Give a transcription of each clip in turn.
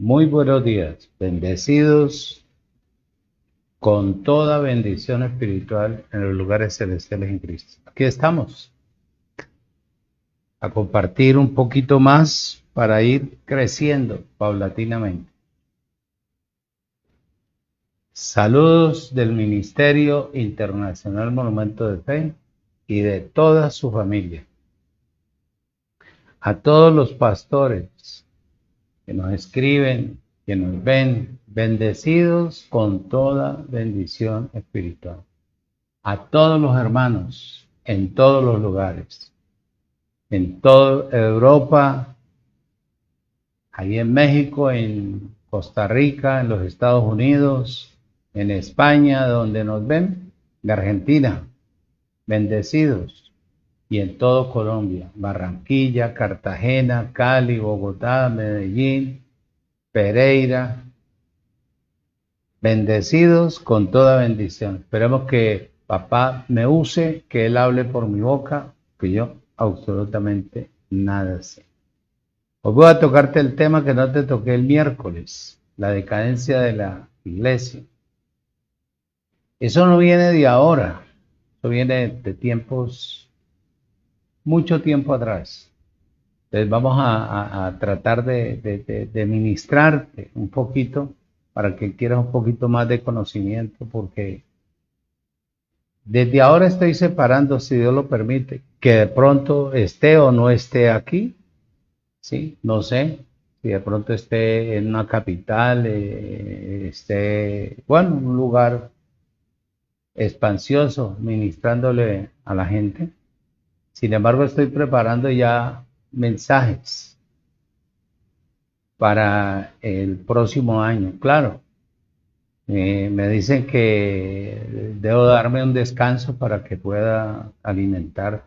Muy buenos días, bendecidos con toda bendición espiritual en los lugares celestiales en Cristo. Aquí estamos a compartir un poquito más para ir creciendo paulatinamente. Saludos del Ministerio Internacional Monumento de Fe y de toda su familia. A todos los pastores que nos escriben, que nos ven, bendecidos con toda bendición espiritual. A todos los hermanos en todos los lugares, en toda Europa, ahí en México, en Costa Rica, en los Estados Unidos, en España, donde nos ven, de Argentina, bendecidos, y en todo Colombia, Barranquilla, Cartagena, Cali, Bogotá, Medellín, Pereira, bendecidos con toda bendición. Esperemos que papá me use, que él hable por mi boca, que yo absolutamente nada sé. Hoy voy a tocarte el tema que no te toqué el miércoles, la decadencia de la iglesia. Eso no viene de ahora, eso viene de tiempos, mucho tiempo atrás. Entonces vamos a tratar de ministrarte un poquito para que quieras un poquito más de conocimiento, porque desde ahora estoy separando, si Dios lo permite, que de pronto esté o no esté aquí, ¿sí? No sé, si de pronto esté en una capital, esté, bueno, en un lugar expansioso, ministrándole a la gente. Sin embargo, estoy preparando ya mensajes para el próximo año. Claro, me dicen que debo darme un descanso para que pueda alimentar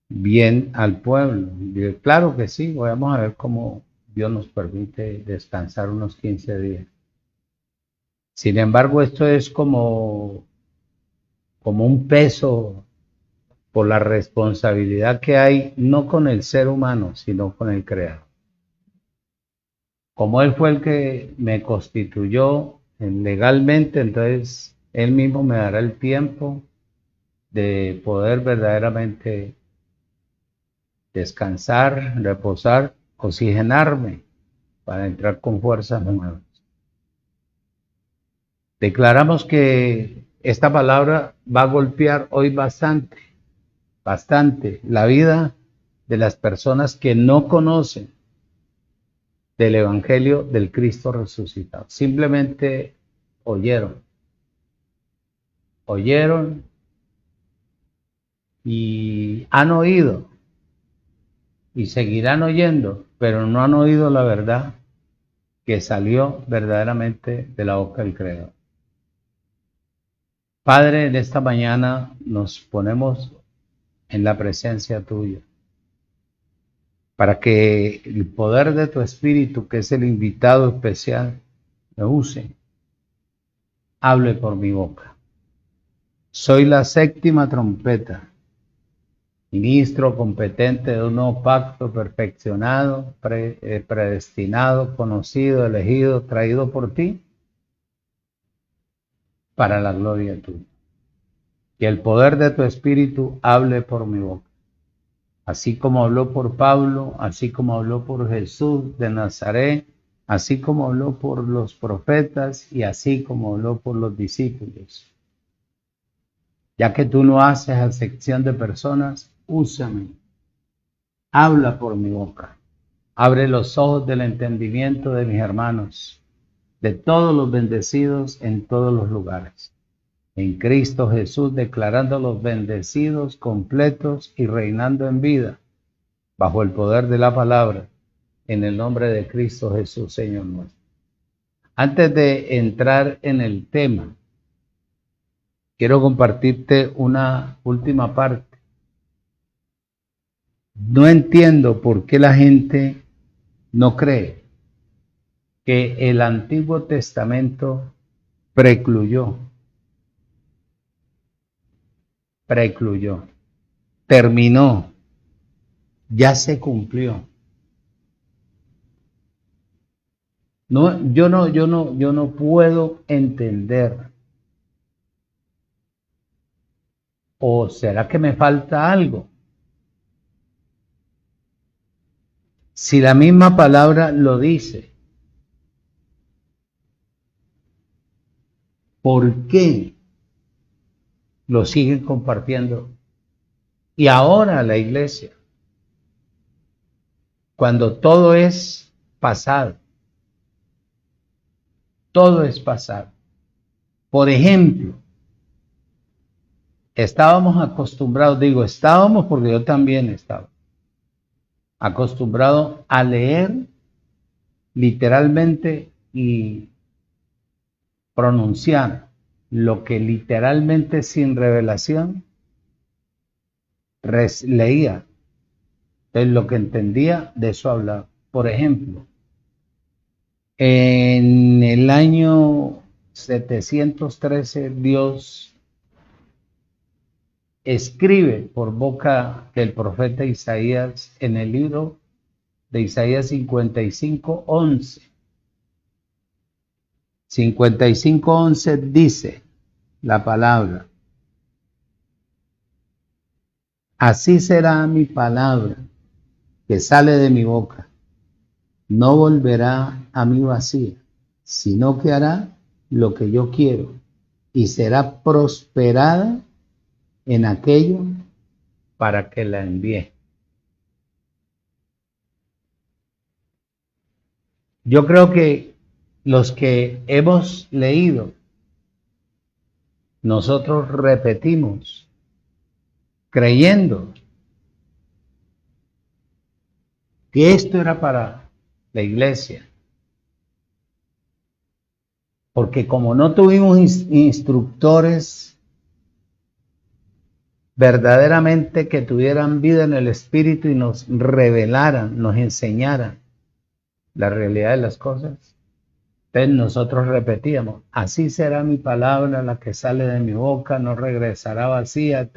bien al pueblo. Y claro que sí, vamos a ver cómo Dios nos permite descansar unos 15 días. Sin embargo, esto es como un peso por la responsabilidad que hay, no con el ser humano, sino con el Creador. Como Él fue el que me constituyó legalmente, entonces Él mismo me dará el tiempo de poder verdaderamente descansar, reposar, oxigenarme para entrar con fuerzas nuevas. Declaramos que esta palabra va a golpear hoy bastante la vida de las personas que no conocen del Evangelio del Cristo resucitado. Simplemente oyeron y han oído y seguirán oyendo, pero no han oído la verdad que salió verdaderamente de la boca del Creador. Padre, en esta mañana nos ponemos en la presencia tuya, para que el poder de tu Espíritu, que es el invitado especial, me use, hable por mi boca. Soy la séptima trompeta, ministro competente de un nuevo pacto perfeccionado, predestinado, conocido, elegido, traído por ti, para la gloria tuya. Que el poder de tu Espíritu hable por mi boca. Así como habló por Pablo, así como habló por Jesús de Nazaret, así como habló por los profetas y así como habló por los discípulos. Ya que tú no haces acepción de personas, úsame, habla por mi boca. Abre los ojos del entendimiento de mis hermanos, de todos los bendecidos en todos los lugares. En Cristo Jesús, declarando los bendecidos, completos y reinando en vida, bajo el poder de la palabra, en el nombre de Cristo Jesús, Señor nuestro. Antes de entrar en el tema, quiero compartirte una última parte. No entiendo por qué la gente no cree que el Antiguo Testamento precluyó, terminó, ya se cumplió. No, yo no puedo entender. ¿O será que me falta algo? Si la misma palabra lo dice, ¿por qué lo siguen compartiendo? Y ahora la iglesia, cuando todo es pasado, todo es pasado. Por ejemplo, estábamos acostumbrados, digo estábamos porque yo también estaba acostumbrado a leer literalmente y pronunciar lo que literalmente sin revelación leía. Entonces lo que entendía, de eso hablaba. Por ejemplo, en el año 713 Dios escribe por boca del profeta Isaías en el libro de Isaías 55:11. 55:11 dice la palabra: así será mi palabra que sale de mi boca, no volverá a mí vacía, sino que hará lo que yo quiero y será prosperada en aquello para que la envíe. Yo creo que los que hemos leído, nosotros repetimos, creyendo que esto era para la iglesia. Porque como no tuvimos instructores verdaderamente que tuvieran vida en el Espíritu y nos revelaran, nos enseñaran la realidad de las cosas, entonces nosotros repetíamos: así será mi palabra, la que sale de mi boca, no regresará vacía,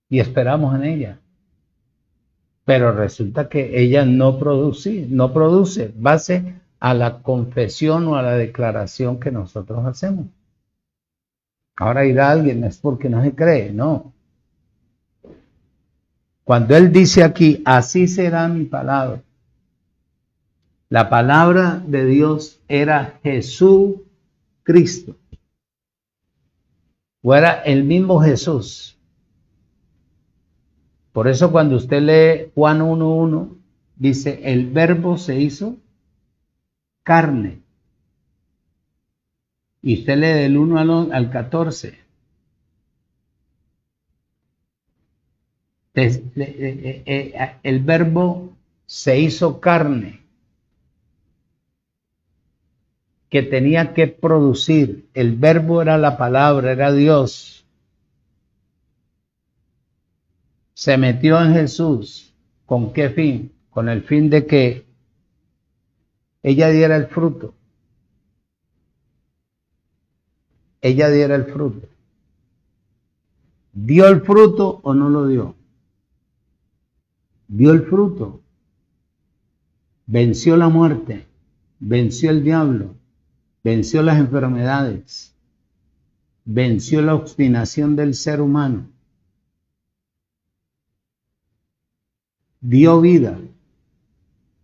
y esperamos en ella. Pero resulta que ella no produce base a la confesión o a la declaración que nosotros hacemos. Ahora dirá alguien, es porque no se cree, no. Cuando él dice aquí, así será mi palabra, la palabra de Dios era Jesucristo, o era el mismo Jesús. Por eso cuando usted lee Juan 1:1, dice, el verbo se hizo carne. Y usted lee del 1 al 14. El verbo se hizo carne, que tenía que producir. El verbo era la palabra, era Dios. Se metió en Jesús. ¿Con qué fin? Con el fin de que ella diera el fruto. Ella diera el fruto. ¿Dio el fruto o no lo dio? Dio el fruto. Venció la muerte. Venció el diablo. Venció las enfermedades. Venció la obstinación del ser humano. Dio vida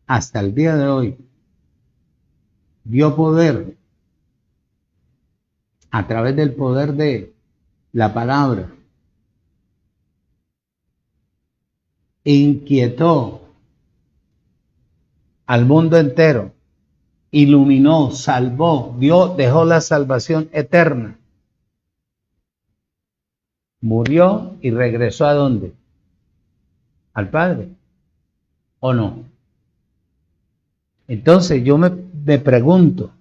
hasta el día de hoy. Dio poder a través del poder de la palabra. Inquietó al mundo entero, iluminó, salvó, dejó la salvación eterna. Murió y regresó ¿a dónde? Al Padre. ¿O no? Entonces yo me pregunto,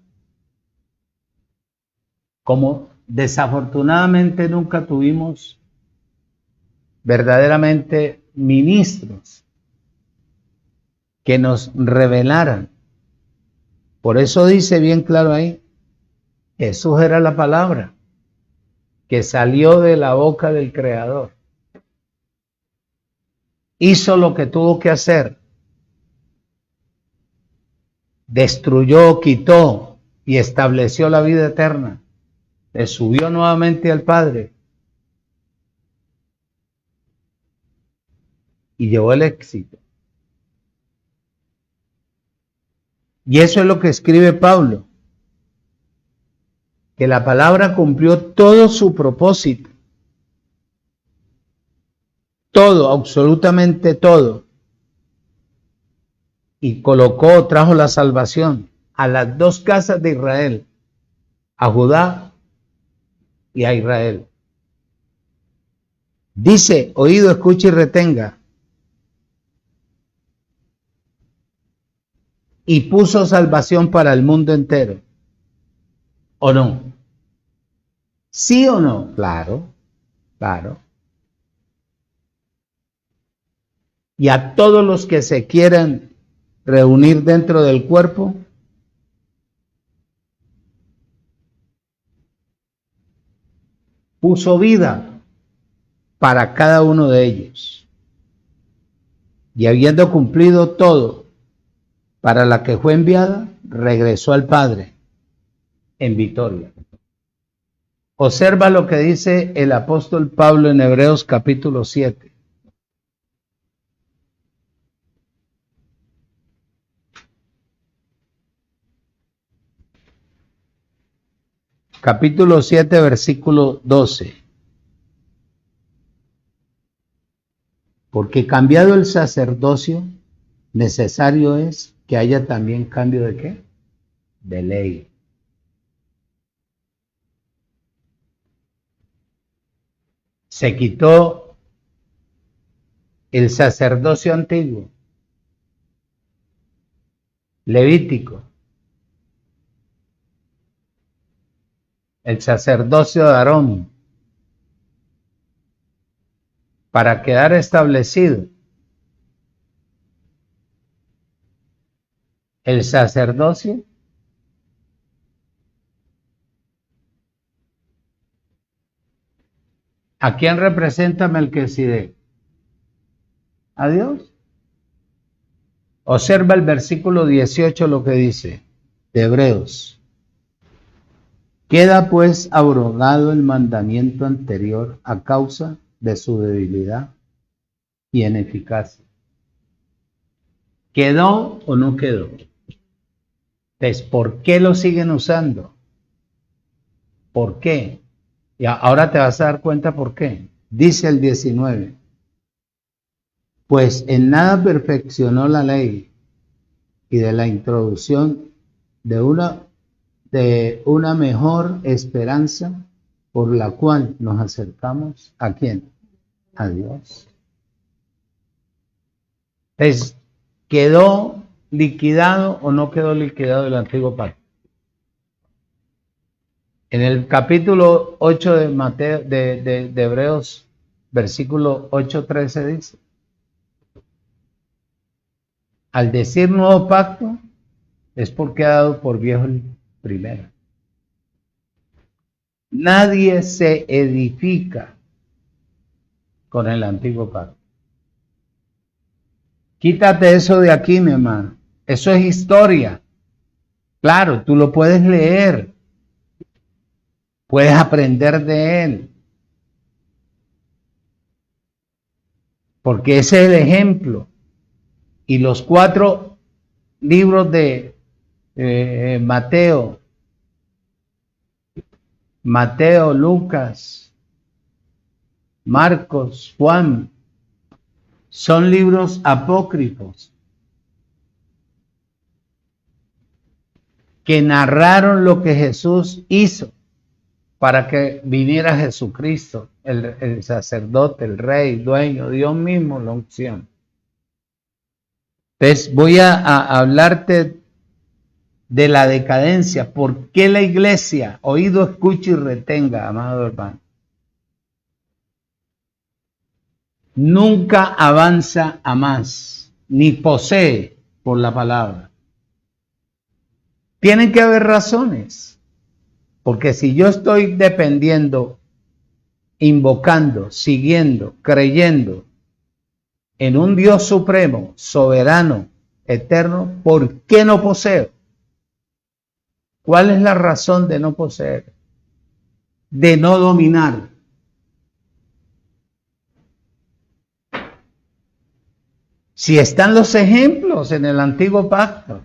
como desafortunadamente nunca tuvimos verdaderamente ministros que nos revelaran. Por eso dice bien claro ahí, Jesús era la palabra que salió de la boca del Creador. Hizo lo que tuvo que hacer. Destruyó, quitó y estableció la vida eterna. Le subió nuevamente al Padre y llevó el éxito. Y eso es lo que escribe Pablo, que la palabra cumplió todo su propósito. Todo, absolutamente todo. Y trajo la salvación a las dos casas de Israel, a Judá y a Israel. Dice, oído, escuche y retenga. Y puso salvación para el mundo entero. ¿O no? ¿Sí o no? Claro, claro. Y a todos los que se quieran reunir dentro del cuerpo, puso vida para cada uno de ellos. Y habiendo cumplido todo para la que fue enviada, regresó al Padre en victoria. Observa lo que dice el apóstol Pablo en Hebreos capítulo 7. Capítulo 7, versículo 12. Porque cambiado el sacerdocio, necesario es que haya también cambio de ¿qué? De ley. Se quitó el sacerdocio antiguo, levítico, el sacerdocio de Aarón, para quedar establecido el sacerdocio ¿a quién representa Melquisedec? ¿A Dios? Observa el versículo 18 lo que dice de Hebreos. Queda pues abrogado el mandamiento anterior a causa de su debilidad y ineficacia. ¿Quedó o no quedó? Entonces, ¿por qué lo siguen usando? ¿Por qué? Y ahora te vas a dar cuenta por qué. Dice el 19. Pues en nada perfeccionó la ley y de la introducción de una mejor esperanza por la cual nos acercamos ¿a quién? A Dios. Entonces, ¿quedó liquidado o no quedó liquidado el antiguo pacto? En el capítulo 8 de Mateo, de Hebreos, versículo 8:13 dice, al decir nuevo pacto, es porque ha dado por viejo el primero. Nadie se edifica con el antiguo pacto. Quítate eso de aquí, mi hermano. Eso es historia. Claro, tú lo puedes leer. Puedes aprender de él. Porque ese es el ejemplo. Y los 4 libros de Mateo, Lucas, Marcos, Juan, son libros apócrifos que narraron lo que Jesús hizo para que viniera Jesucristo, el sacerdote, el rey, dueño, Dios mismo, la unción. Entonces voy a hablarte de la decadencia. ¿Por qué la iglesia? Oído, escuche y retenga, amado hermano. Nunca avanza a más, ni posee por la palabra. Tienen que haber razones, porque si yo estoy dependiendo, invocando, siguiendo, creyendo en un Dios supremo, soberano, eterno, ¿por qué no poseo? ¿Cuál es la razón de no poseer? De no dominar. Si están los ejemplos en el antiguo pacto.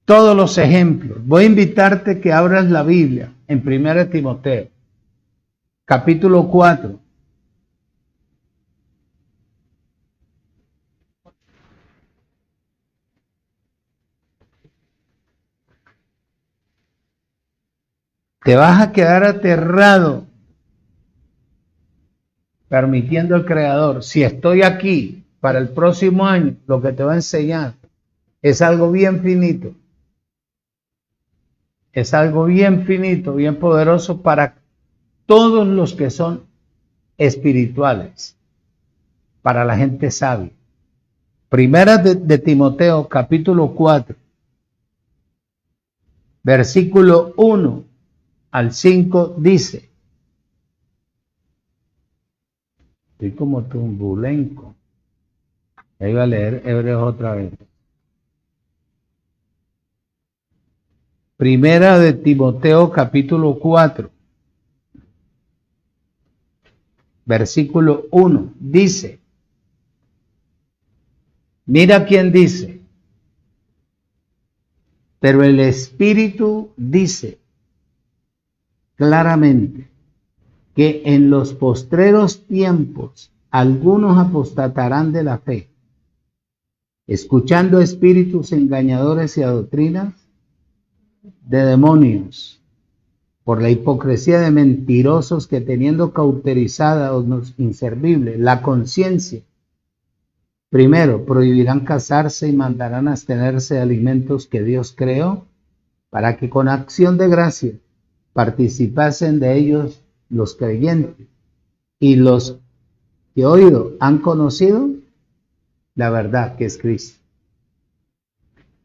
Todos los ejemplos. Voy a invitarte que abras la Biblia en 1 Timoteo, capítulo 4. Te vas a quedar aterrado permitiendo al Creador. Si estoy aquí para el próximo año, lo que te va a enseñar es algo bien finito. Es algo bien finito, bien poderoso para todos los que son espirituales, para la gente sabia. Primera de Timoteo, capítulo 4, versículo 1 al 5 dice, estoy como turbulenco. Ahí va a leer Hebreos otra vez. Primera de Timoteo, capítulo 4, versículo 1, dice, mira quién dice, pero el Espíritu dice claramente que en los postreros tiempos algunos apostatarán de la fe, escuchando espíritus engañadores y a doctrinas de demonios, por la hipocresía de mentirosos que teniendo cauterizada o inservible la conciencia, primero prohibirán casarse y mandarán abstenerse de alimentos que Dios creó, para que con acción de gracia participasen de ellos los creyentes y los que oído han conocido la verdad que es Cristo.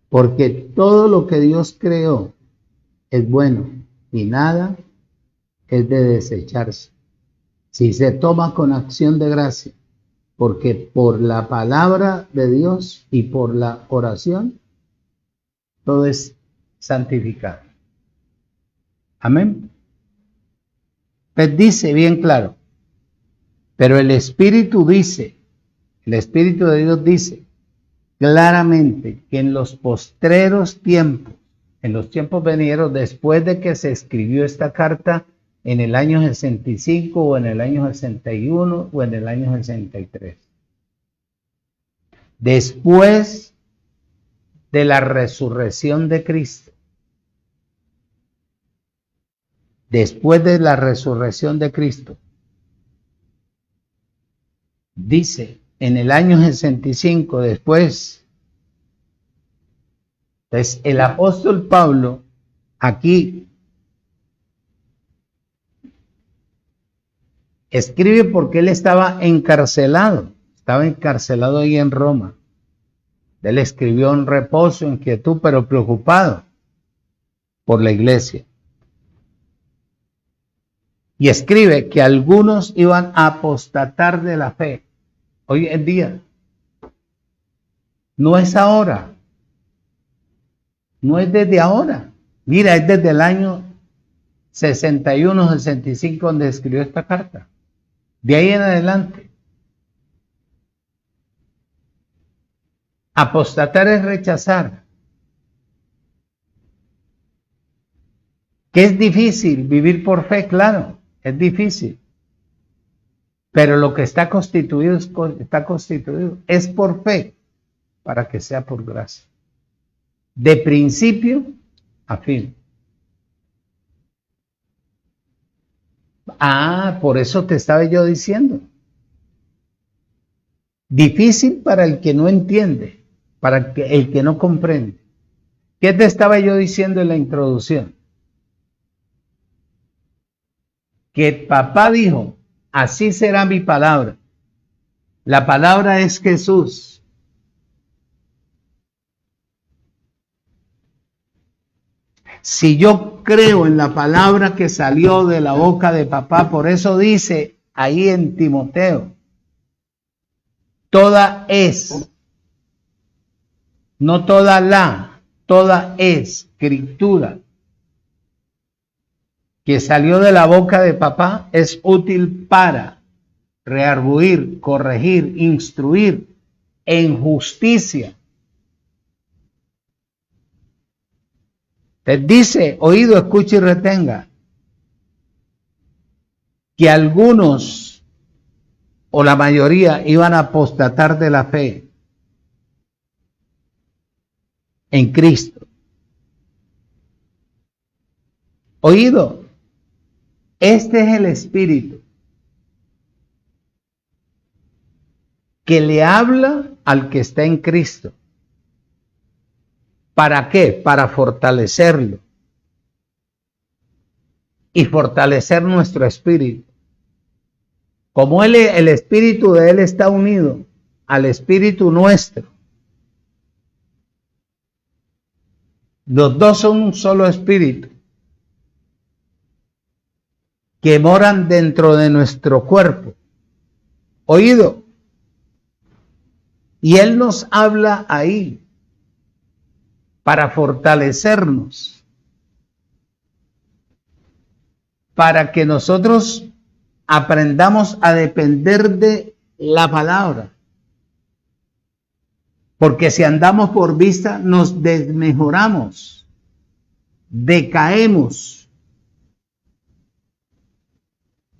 Porque todo lo que Dios creó es bueno y nada es de desecharse si se toma con acción de gracia, porque por la palabra de Dios y por la oración todo es santificado. Amén. Pues dice bien claro, pero el Espíritu dice, el Espíritu de Dios dice claramente que en los postreros tiempos, en los tiempos venideros, después de que se escribió esta carta en el año 65 o en el año 61 o en el año 63, después de la resurrección de Cristo, después de la resurrección de Cristo, dice en el año 65, después, entonces el apóstol Pablo aquí escribe porque él estaba encarcelado ahí en Roma. Él escribió en reposo, en quietud, pero preocupado por la iglesia. Y escribe que algunos iban a apostatar de la fe. Hoy en día, no es ahora, no es desde ahora. Mira, es desde el año 61, 65 donde escribió esta carta. De ahí en adelante. Apostatar es rechazar. Que es difícil vivir por fe, claro, es difícil. Pero lo que está constituido es por fe, para que sea por gracia. De principio a fin. Ah, por eso te estaba yo diciendo. Difícil para el que no entiende, para el que no comprende. ¿Qué te estaba yo diciendo en la introducción? Que papá dijo, así será mi palabra. La palabra es Jesús. Si yo creo en la palabra que salió de la boca de papá, por eso dice ahí en Timoteo, toda es, no toda escritura que salió de la boca de papá es útil para redarguir, corregir, instruir en justicia. Te dice, oído, escucha y retenga, que algunos o la mayoría iban a apostatar de la fe en Cristo. Oído, este es el Espíritu que le habla al que está en Cristo. ¿Para qué? Para fortalecerlo y fortalecer nuestro espíritu. Como el espíritu de él está unido al espíritu nuestro, los dos son un solo espíritu que moran dentro de nuestro cuerpo. Oído. Y él nos habla ahí para fortalecernos, para que nosotros aprendamos a depender de la palabra. Porque si andamos por vista, nos desmejoramos, decaemos.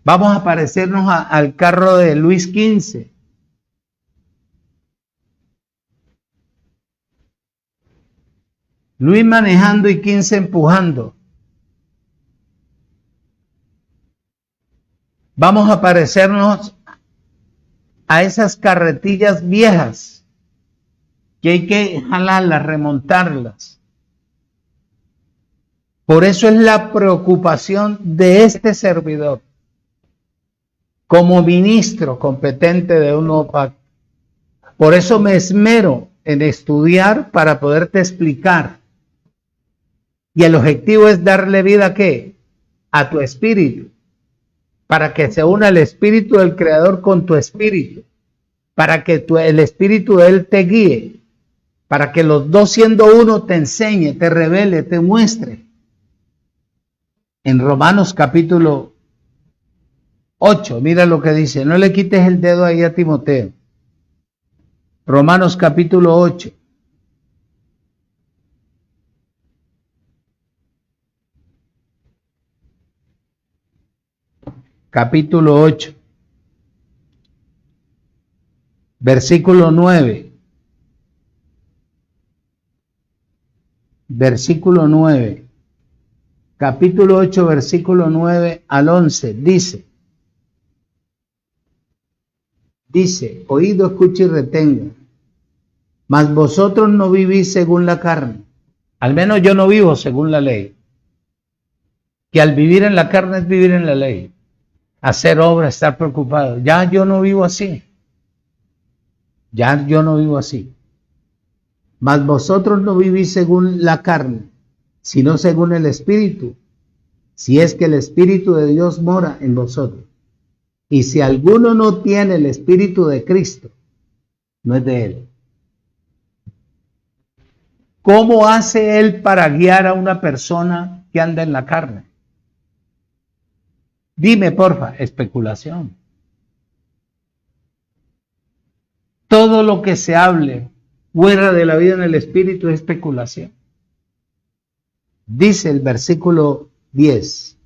Vamos a parecernos al carro de Luis XV. Luis manejando y 15 empujando. Vamos a parecernos a esas carretillas viejas que hay que jalarlas, remontarlas. Por eso es la preocupación de este servidor, como ministro competente de un nuevo pacto. Por eso me esmero en estudiar para poderte explicar. Y el objetivo es darle vida ¿a qué? A tu espíritu. Para que se una el espíritu del Creador con tu espíritu. Para que el espíritu de Él te guíe. Para que los dos siendo uno te enseñe, te revele, te muestre. En Romanos capítulo 8, mira lo que dice. No le quites el dedo ahí a Timoteo. Romanos capítulo 8. Capítulo 8, versículo 9. Versículo 9. Capítulo 8, versículo 9 al 11. Dice, oído, escucha y retenga. Mas vosotros no vivís según la carne. Al menos yo no vivo según la ley. Que al vivir en la carne es vivir en la ley. Hacer obra, estar preocupado. Ya yo no vivo así. Ya yo no vivo así. Mas vosotros no vivís según la carne, sino según el Espíritu. Si es que el Espíritu de Dios mora en vosotros. Y si alguno no tiene el Espíritu de Cristo, no es de él. ¿Cómo hace él para guiar a una persona que anda en la carne? Dime, porfa, especulación. Todo lo que se hable fuera de la vida en el Espíritu es especulación. Dice el versículo 10.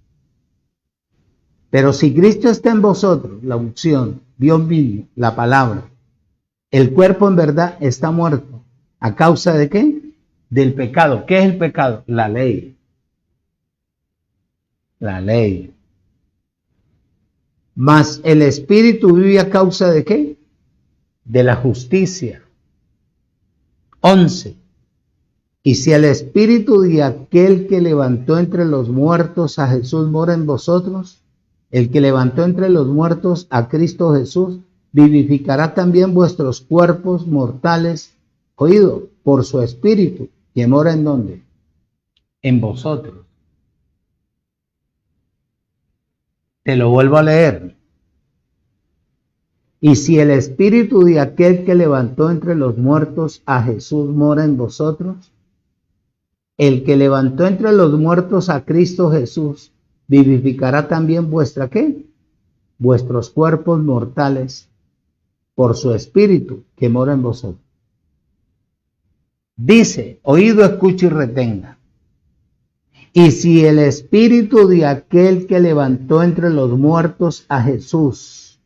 Pero si Cristo está en vosotros, la unción, Dios mismo, la palabra, el cuerpo en verdad está muerto. ¿A causa de qué? Del pecado. ¿Qué es el pecado? La ley. La ley. Mas el Espíritu vive a causa de qué? de la justicia. 11. Y si el espíritu de aquel que levantó entre los muertos a Jesús mora en vosotros, el que levantó entre los muertos a Cristo Jesús, vivificará también vuestros cuerpos mortales, oído, por su espíritu, que mora en ¿dónde? En vosotros. Te lo vuelvo a leer. Y si el espíritu de aquel que levantó entre los muertos a Jesús mora en vosotros, el que levantó entre los muertos a Cristo Jesús, vivificará también vuestra ¿qué? Vuestros cuerpos mortales por su espíritu que mora en vosotros. Dice, oído, escucha y retenga. Y si el espíritu de aquel que levantó entre los muertos a Jesús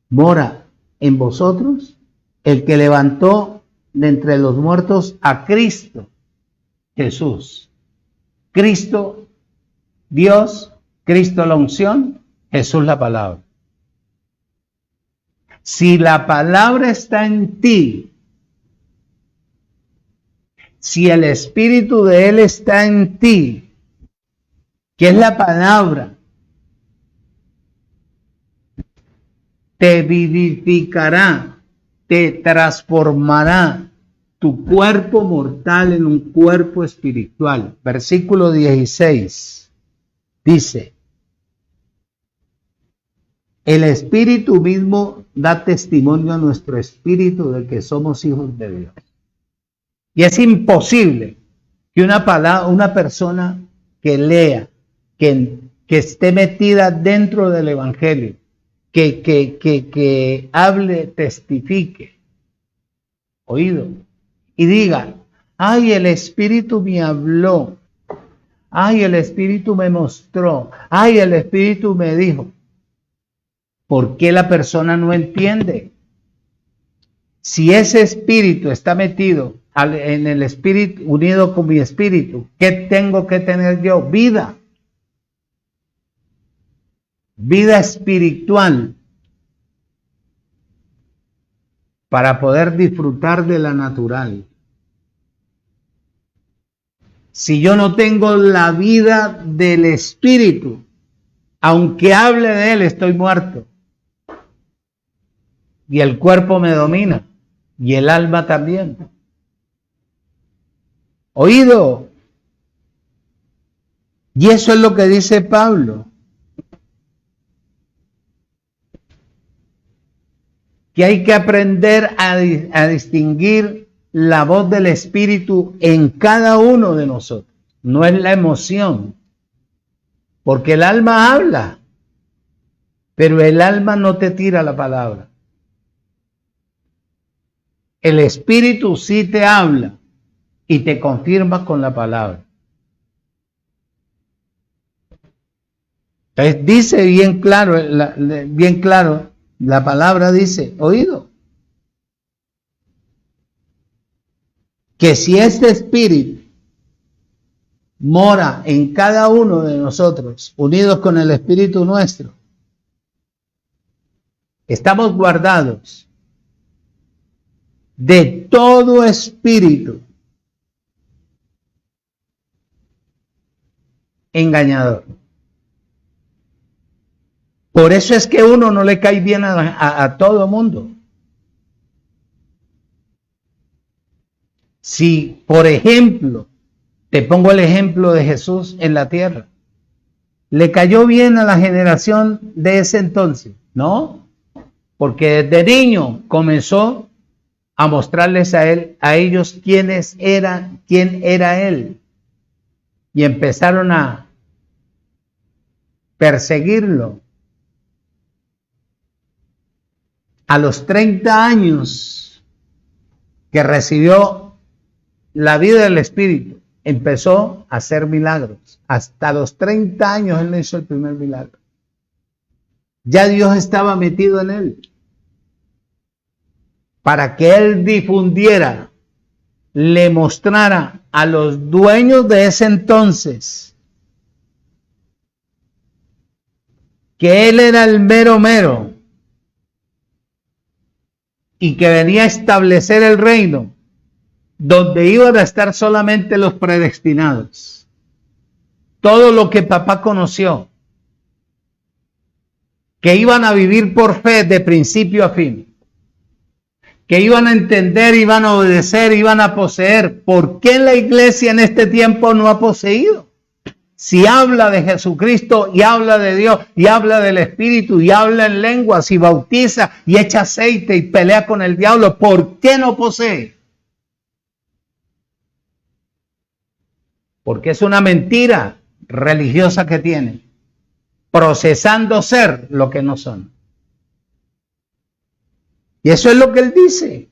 mora en vosotros, el que levantó de entre los muertos a Cristo Jesús. Cristo, Dios, Cristo la unción, Jesús la palabra. Si la palabra está en ti, si el espíritu de Él está en ti, que es la palabra, te vivificará, te transformará tu cuerpo mortal en un cuerpo espiritual. Versículo 16 dice, el espíritu mismo da testimonio a nuestro espíritu de que somos hijos de Dios. Y es imposible que una persona que lea, que esté metida dentro del evangelio, que hable, testifique, oído, y diga, ay, el Espíritu me habló, ay, el Espíritu me mostró, ay, el Espíritu me dijo. ¿Por qué la persona no entiende? Si ese espíritu está metido en el espíritu, unido con mi espíritu, ¿qué tengo que tener yo? Vida. Vida espiritual. Para poder disfrutar de la natural. Si yo no tengo la vida del espíritu, aunque hable de él, estoy muerto. Y el cuerpo me domina. Y el alma también. Oído. Y eso es lo que dice Pablo. Que hay que aprender a distinguir la voz del Espíritu en cada uno de nosotros. No es la emoción. Porque el alma habla. Pero el alma no te tira la palabra. El Espíritu sí te habla y te confirma con la palabra. Entonces dice bien claro, la palabra dice, oído, que si este Espíritu mora en cada uno de nosotros, unidos con el Espíritu nuestro, estamos guardados de todo espíritu engañador. Por eso es que uno no le cae bien a todo mundo. Si, por ejemplo, te pongo el ejemplo de Jesús en la tierra, ¿le cayó bien a la generación de ese entonces? No, porque desde niño comenzó a mostrarles a ellos quién era él. Y empezaron a perseguirlo. A los 30 años que recibió la vida del Espíritu, empezó a hacer milagros. Hasta los 30 años él hizo el primer milagro. Ya Dios estaba metido en él. Para que él difundiera, le mostrara a los dueños de ese entonces que él era el mero mero. y que venía a establecer el reino, donde iban a estar solamente los predestinados. Todo lo que papá conoció, que iban a vivir por fe de principio a fin, que iban a entender, iban a obedecer, iban a poseer. ¿Por qué la iglesia en este tiempo no ha poseído? Si habla de Jesucristo y habla de Dios y habla del Espíritu y habla en lenguas y bautiza y echa aceite y pelea con el diablo, ¿por qué no posee? Porque es una mentira religiosa que tienen, procesando ser lo que no son. Y eso es lo que él dice,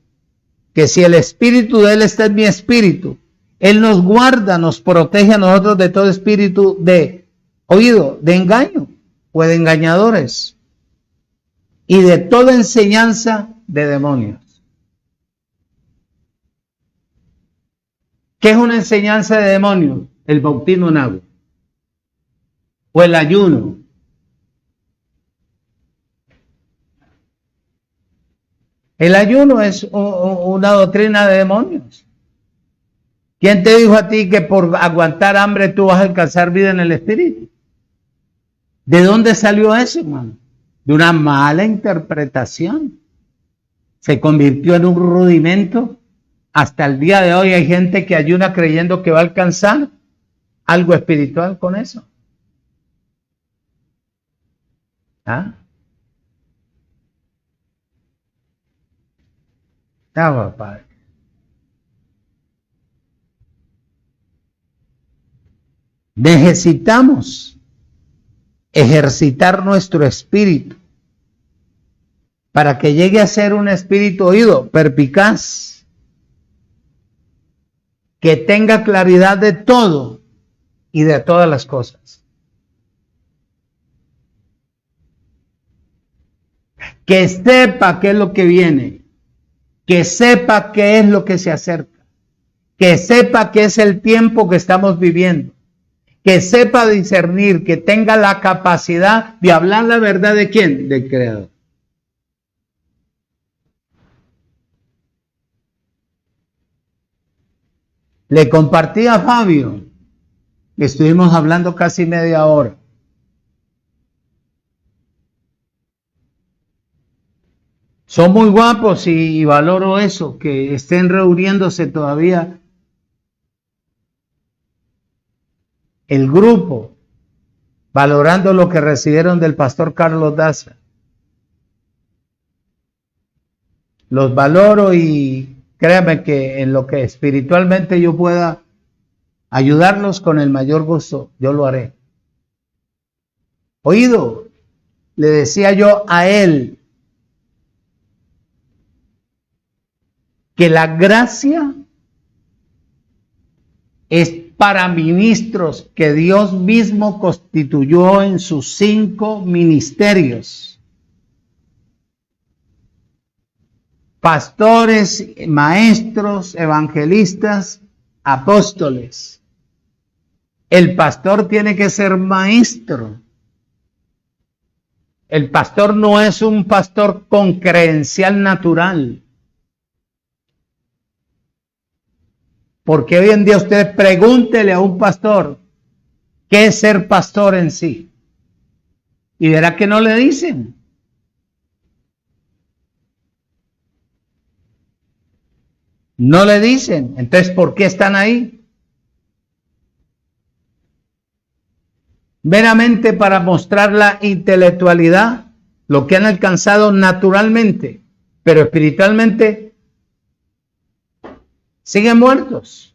que si el espíritu de él está en mi espíritu, él nos guarda, nos protege a nosotros de todo espíritu de oído, de engaño o de engañadores y de toda enseñanza de demonios. ¿Qué es una enseñanza de demonios? El bautismo en agua o el ayuno. El ayuno es una doctrina de demonios. ¿Quién te dijo a ti que por aguantar hambre tú vas a alcanzar vida en el espíritu? ¿De dónde salió eso, hermano? De una mala interpretación. Se convirtió en un rudimento. Hasta el día de hoy hay gente que ayuna creyendo que va a alcanzar algo espiritual con eso. ¿Ah? Padre. Necesitamos ejercitar nuestro espíritu para que llegue a ser un espíritu oído, perspicaz, que tenga claridad de todo y de todas las cosas. Que sepa qué es lo que viene, que sepa qué es lo que se acerca, que sepa qué es el tiempo que estamos viviendo, que sepa discernir, que tenga la capacidad de hablar la verdad de ¿quién? Del Creador. Le compartí a Fabio, que estuvimos hablando casi media hora. Son muy guapos y valoro eso, que estén reuniéndose todavía el grupo, valorando lo que recibieron del pastor Carlos Daza. Los valoro y créanme que en lo que espiritualmente yo pueda ayudarlos con el mayor gusto, yo lo haré. Oído, le decía yo a él, que la gracia es para ministros que Dios mismo constituyó en sus 5 ministerios. Pastores, maestros, evangelistas, apóstoles. El pastor tiene que ser maestro. El pastor no es un pastor con credencial natural. Porque hoy en día usted pregúntele a un pastor qué es ser pastor en sí. Y verá que no le dicen. No le dicen. Entonces, ¿por qué están ahí? Meramente para mostrar la intelectualidad, lo que han alcanzado naturalmente, pero espiritualmente siguen muertos.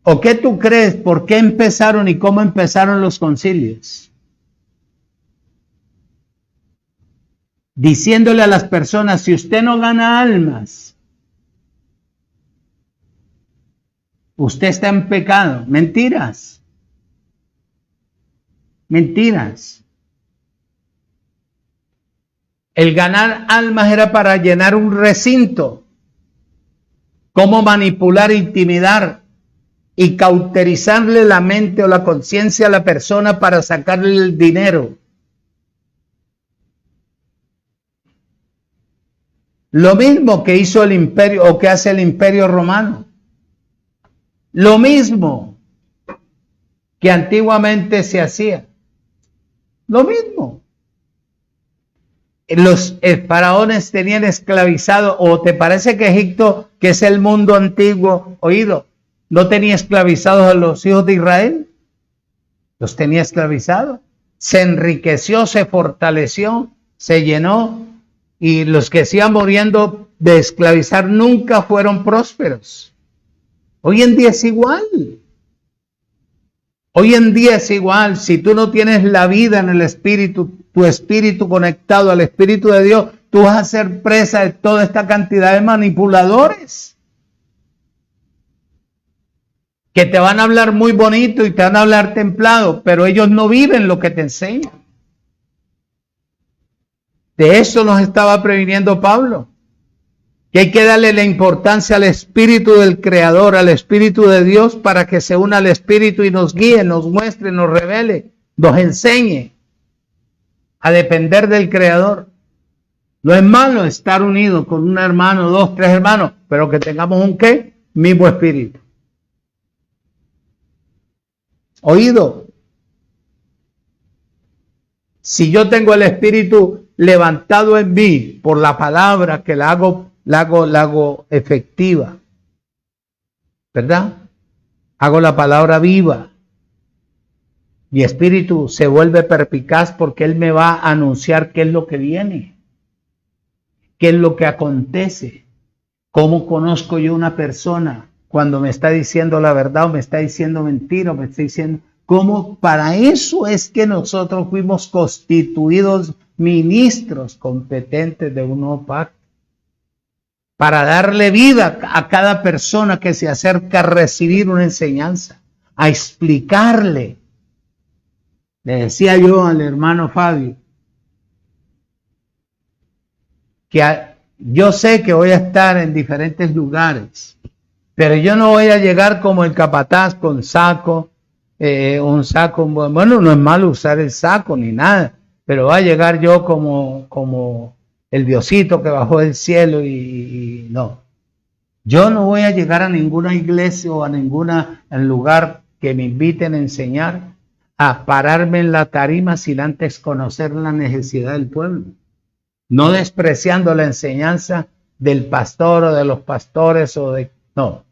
¿O qué tú crees? ¿Por qué empezaron y cómo empezaron los concilios? Diciéndole a las personas, si usted no gana almas, usted está en pecado. Mentiras. Mentiras. El ganar almas era para llenar un recinto. Cómo manipular, intimidar y cauterizarle la mente o la conciencia a la persona para sacarle el dinero. Lo mismo que hizo el imperio o que hace el imperio romano. Lo mismo que antiguamente se hacía. Lo mismo. Los faraones tenían esclavizado, o te parece que Egipto, que es el mundo antiguo, oído, no tenía esclavizados a los hijos de Israel. Los tenía esclavizados. Se enriqueció, se fortaleció, se llenó, y los que se iban muriendo de esclavizar nunca fueron prósperos. Hoy en día es igual. Hoy en día es igual. Si tú no tienes la vida en el espíritu, tu espíritu conectado al espíritu de Dios, tú vas a ser presa de toda esta cantidad de manipuladores que te van a hablar muy bonito y te van a hablar templado, pero ellos no viven lo que te enseñan. De eso nos estaba previniendo Pablo, que hay que darle la importancia al espíritu del Creador, al espíritu de Dios, para que se una al espíritu y nos guíe, nos muestre, nos revele, nos enseñe a depender del Creador. No es malo estar unido con un hermano, 2, 3 hermanos, pero que tengamos un ¿qué? Mismo espíritu. Oído. Si yo tengo el espíritu levantado en mí por la palabra, que la hago efectiva, ¿verdad? Hago la palabra viva. Mi espíritu se vuelve perspicaz porque él me va a anunciar qué es lo que viene, qué es lo que acontece. ¿Cómo conozco yo una persona cuando me está diciendo la verdad o me está diciendo mentira o me está diciendo? ¿Cómo? Para eso es que nosotros fuimos constituidos ministros competentes de un nuevo pacto, para darle vida a cada persona que se acerca a recibir una enseñanza, a explicarle. Le decía yo al hermano Fabio que yo sé que voy a estar en diferentes lugares, pero yo no voy a llegar como el capataz con saco, un saco, bueno, no es malo usar el saco ni nada, pero va a llegar yo como el Diosito que bajó del cielo y no. Yo no voy a llegar a ninguna iglesia o a lugar que me inviten a enseñar, a pararme en la tarima sin antes conocer la necesidad del pueblo, no despreciando la enseñanza del pastor o de los pastores no.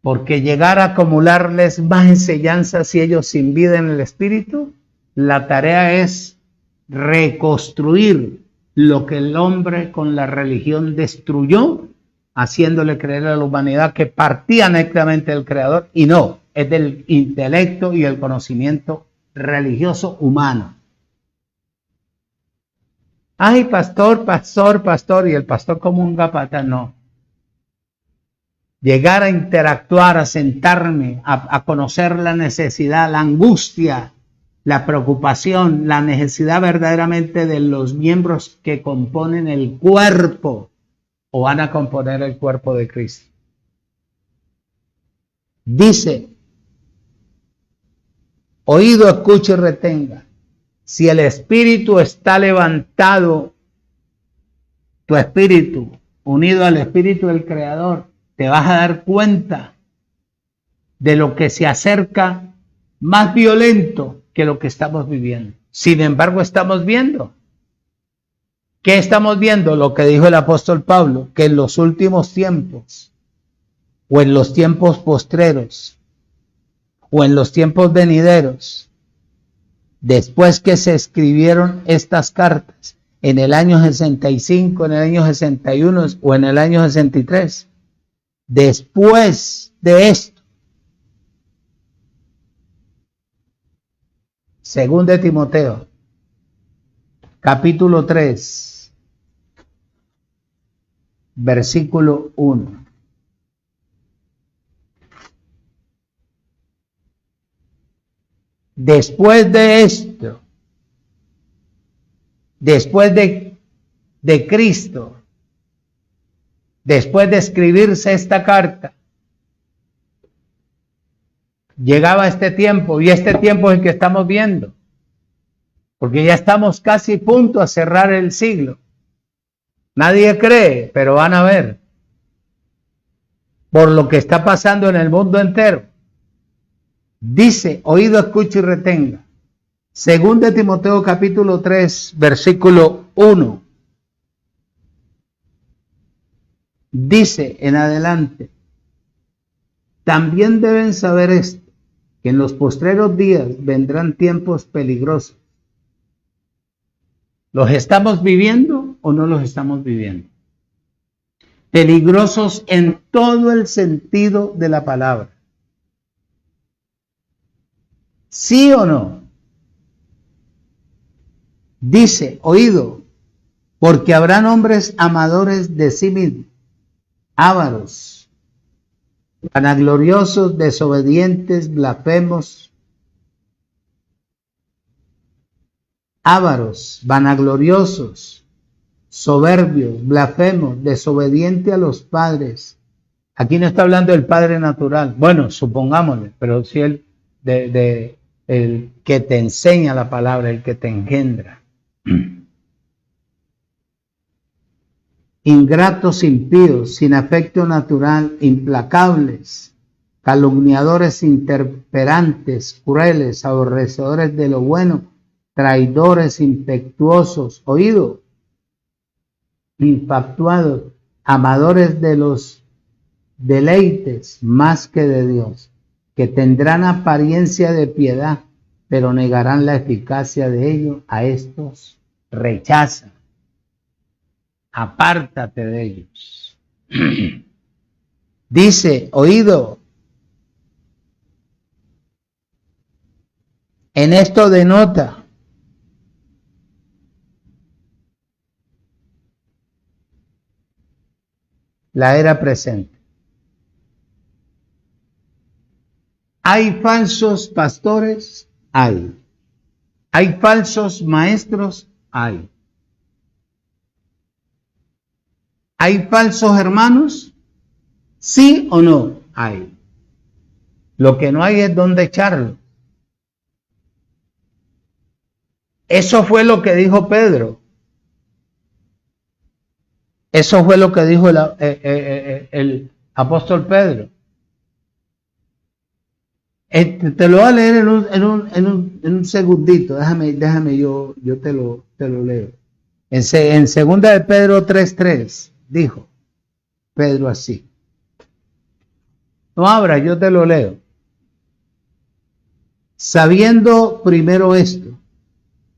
Porque llegar a acumularles más enseñanzas si ellos sin vida en el espíritu, la tarea es reconstruir lo que el hombre con la religión destruyó, haciéndole creer a la humanidad que partía netamente del Creador y no, es del intelecto y el conocimiento religioso humano. Ay, pastor, y el pastor como un gapata, no. Llegar a interactuar, a sentarme, a conocer la necesidad, la angustia, la preocupación, la necesidad verdaderamente de los miembros que componen el cuerpo o van a componer el cuerpo de Cristo. Dice, oído, escuche y retenga. Si el espíritu está levantado, tu espíritu unido al espíritu del Creador, te vas a dar cuenta de lo que se acerca más violento que lo que estamos viviendo. Sin embargo, estamos viendo. ¿Qué estamos viendo? Lo que dijo el apóstol Pablo, que en los últimos tiempos, o en los tiempos postreros, o en los tiempos venideros, después que se escribieron estas cartas, en el año 65, en el año 61 o en el año 63, después de esto, según de Timoteo, capítulo 3, versículo 1. Después de esto, después de Cristo, después de escribirse esta carta, llegaba este tiempo, y este tiempo es el que estamos viendo. porque ya estamos casi a punto a cerrar el siglo. Nadie cree, pero van a ver, por lo que está pasando en el mundo entero. Dice, oído, escucha y retenga. Según de Timoteo capítulo 3, versículo 1. Dice en adelante, también deben saber esto, que en los postreros días vendrán tiempos peligrosos. ¿Los estamos viviendo o no los estamos viviendo? Peligrosos en todo el sentido de la palabra. ¿Sí o no? Dice, oído, porque habrán hombres amadores de sí mismos, ávaros, vanagloriosos, desobedientes, blasfemos, ávaros, vanagloriosos, soberbios, blasfemos, desobedientes a los padres. Aquí no está hablando del padre natural. Bueno, supongámosle, pero sí el que te enseña la palabra, el que te engendra. Ingratos, impíos, sin afecto natural, implacables, calumniadores, intemperantes, crueles, aborrecedores de lo bueno, traidores, impetuosos, oído, infatuados, amadores de los deleites más que de Dios, que tendrán apariencia de piedad, pero negarán la eficacia de ello. A estos rechaza. Apártate de ellos. Dice, oído, en esto denota la era presente. ¿Hay falsos pastores? Hay. ¿Hay falsos maestros? Hay. ¿Hay falsos hermanos? ¿Sí o no? Hay. Lo que no hay es dónde echarlo. Eso fue lo que dijo Pedro. Eso fue lo que dijo el apóstol Pedro. Te lo voy a leer en un segundito. Déjame yo te lo leo. En segunda de Pedro 3:3 dijo Pedro así. No abra, yo te lo leo. Sabiendo primero esto,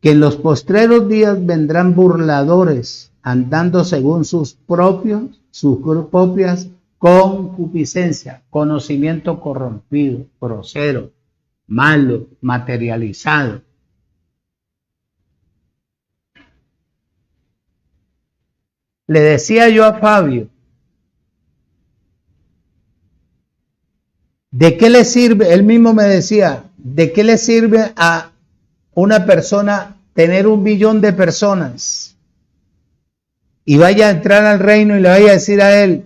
que en los postreros días vendrán burladores, andando según sus propias concupiscencias, conocimiento corrompido, grosero, malo, materializado. Le decía yo a Fabio, ¿de qué le sirve? Él mismo me decía, ¿de qué le sirve a una persona tener 1 billón de personas y vaya a entrar al reino y le vaya a decir a él,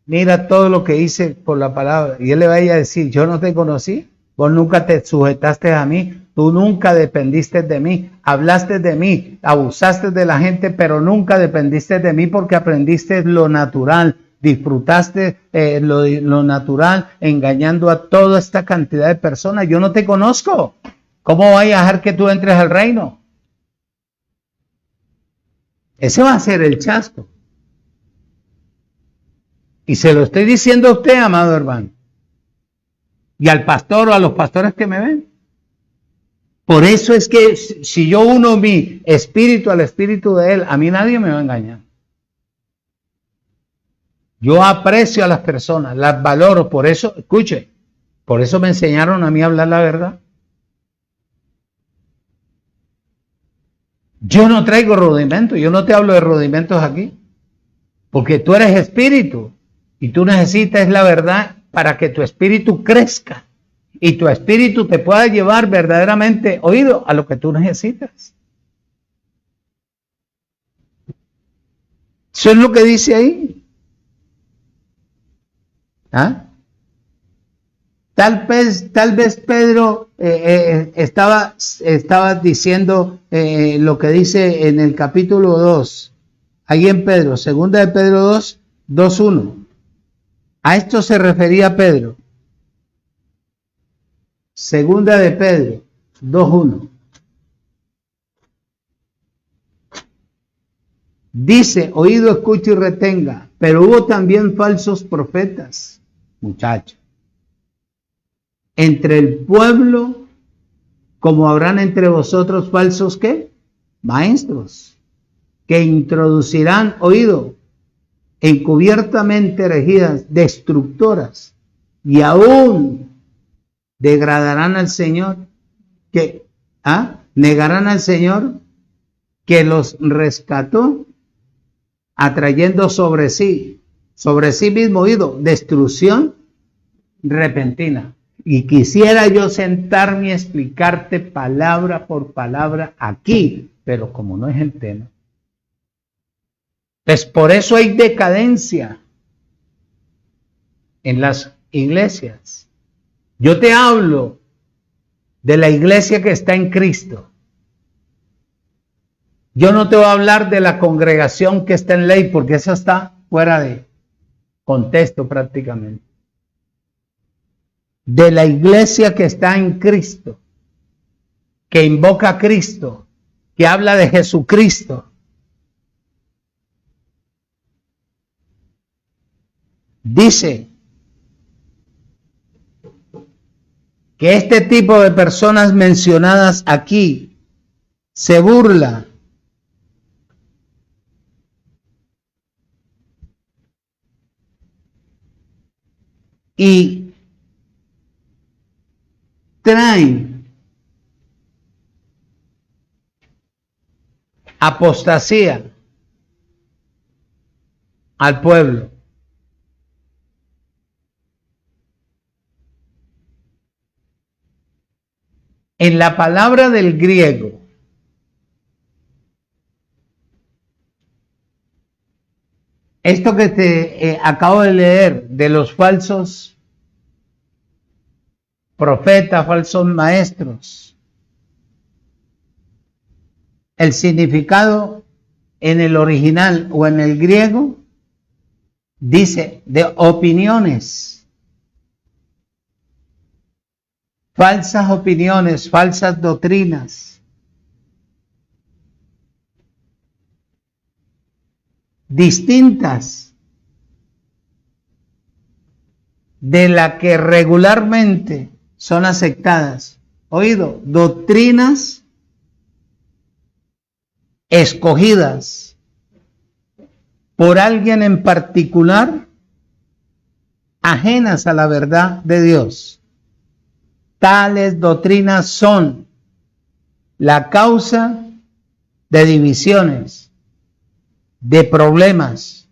mira todo lo que hice por la palabra, y él le vaya a decir, yo no te conocí, vos nunca te sujetaste a mí, tú nunca dependiste de mí, hablaste de mí, abusaste de la gente, pero nunca dependiste de mí porque aprendiste lo natural, disfrutaste lo natural, engañando a toda esta cantidad de personas. Yo no te conozco. ¿Cómo voy a dejar que tú entres al reino? Ese va a ser el chasco. Y se lo estoy diciendo a usted, amado hermano. Y al pastor o a los pastores que me ven. Por eso es que si yo uno mi espíritu al espíritu de él, a mí nadie me va a engañar. Yo aprecio a las personas, las valoro. Por eso, escuche, por eso me enseñaron a mí a hablar la verdad. Yo no traigo rudimentos, yo no te hablo de rudimentos aquí. Porque tú eres espíritu y tú necesitas la verdad para que tu espíritu crezca y tu espíritu te pueda llevar verdaderamente, oído, a lo que tú necesitas. Eso es lo que dice ahí. ¿Ah? Tal vez Pedro estaba diciendo lo que dice en el capítulo 2, ahí en Pedro, segunda de Pedro 2, 2:1. A esto se refería Pedro. Segunda de Pedro 2:1. Dice, oído, escucha y retenga, pero hubo también falsos profetas, muchachos, entre el pueblo, como habrán entre vosotros falsos, ¿qué? Maestros, que introducirán, oído, encubiertamente herejías destructoras, y aún degradarán al Señor, negarán al Señor que los rescató, atrayendo sobre sí mismo, oído, destrucción repentina. Y quisiera yo sentarme a explicarte palabra por palabra aquí, pero como no es el tema, pues por eso hay decadencia en las iglesias. Yo te hablo de la iglesia que está en Cristo. Yo no te voy a hablar de la congregación que está en ley, porque eso está fuera de contexto prácticamente. De la iglesia que está en Cristo, que invoca a Cristo, que habla de Jesucristo. Dice que este tipo de personas mencionadas aquí se burla y traen apostasía al pueblo. En la palabra del griego, esto que te acabo de leer de los falsos profetas, falsos maestros, el significado en el original o en el griego dice de opiniones, falsas opiniones, falsas doctrinas, distintas de la que regularmente son aceptadas. Oído, doctrinas escogidas por alguien en particular, ajenas a la verdad de Dios. Tales doctrinas son la causa de divisiones, de problemas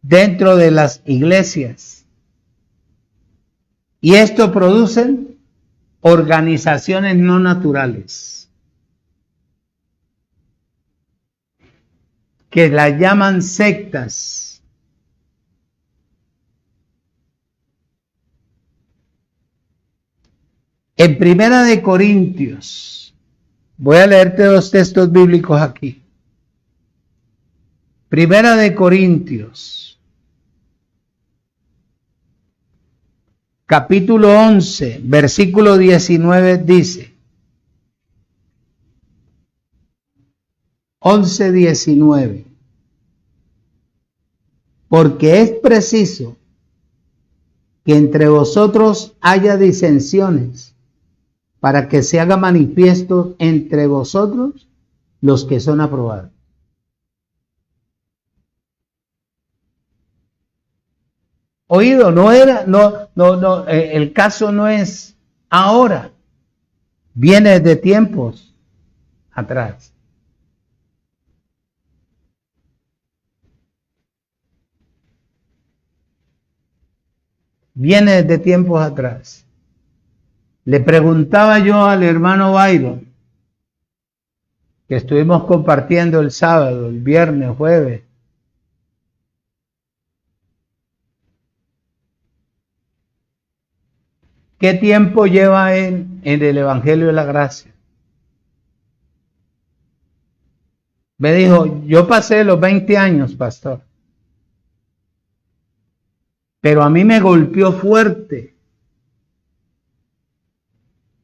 dentro de las iglesias. Y esto produce organizaciones no naturales, que las llaman sectas. En Primera de Corintios, voy a leerte dos textos bíblicos aquí. Primera de Corintios, capítulo 11, versículo 19 dice, 11:19, porque es preciso que entre vosotros haya disensiones, para que se haga manifiesto entre vosotros los que son aprobados. Oído, el caso no es ahora, viene de tiempos atrás. Viene de tiempos atrás. Le preguntaba yo al hermano Byron, que estuvimos compartiendo el sábado, el viernes, jueves, ¿Qué tiempo lleva en el Evangelio de la Gracia? Me dijo, yo pasé los 20 años, pastor. Pero a mí me golpeó fuerte.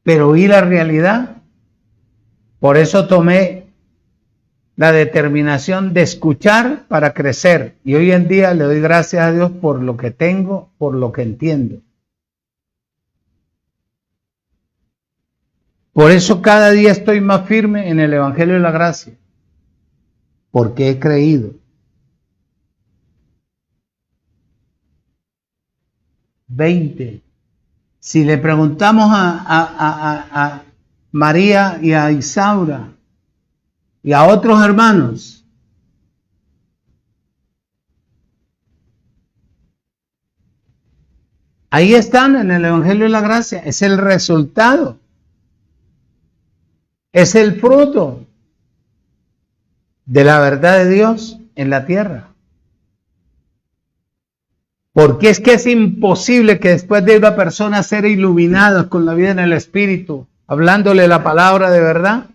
Pero vi la realidad. Por eso tomé la determinación de escuchar para crecer. Y hoy en día le doy gracias a Dios por lo que tengo, por lo que entiendo. Por eso cada día estoy más firme en el Evangelio de la Gracia. Porque he creído. 20. Si le preguntamos a María y a Isaura y a otros hermanos, ahí están en el Evangelio de la Gracia. Es el resultado. Es el fruto de la verdad de Dios en la tierra. Porque es que es imposible que después de una persona ser iluminada con la vida en el Espíritu, hablándole la palabra de verdad,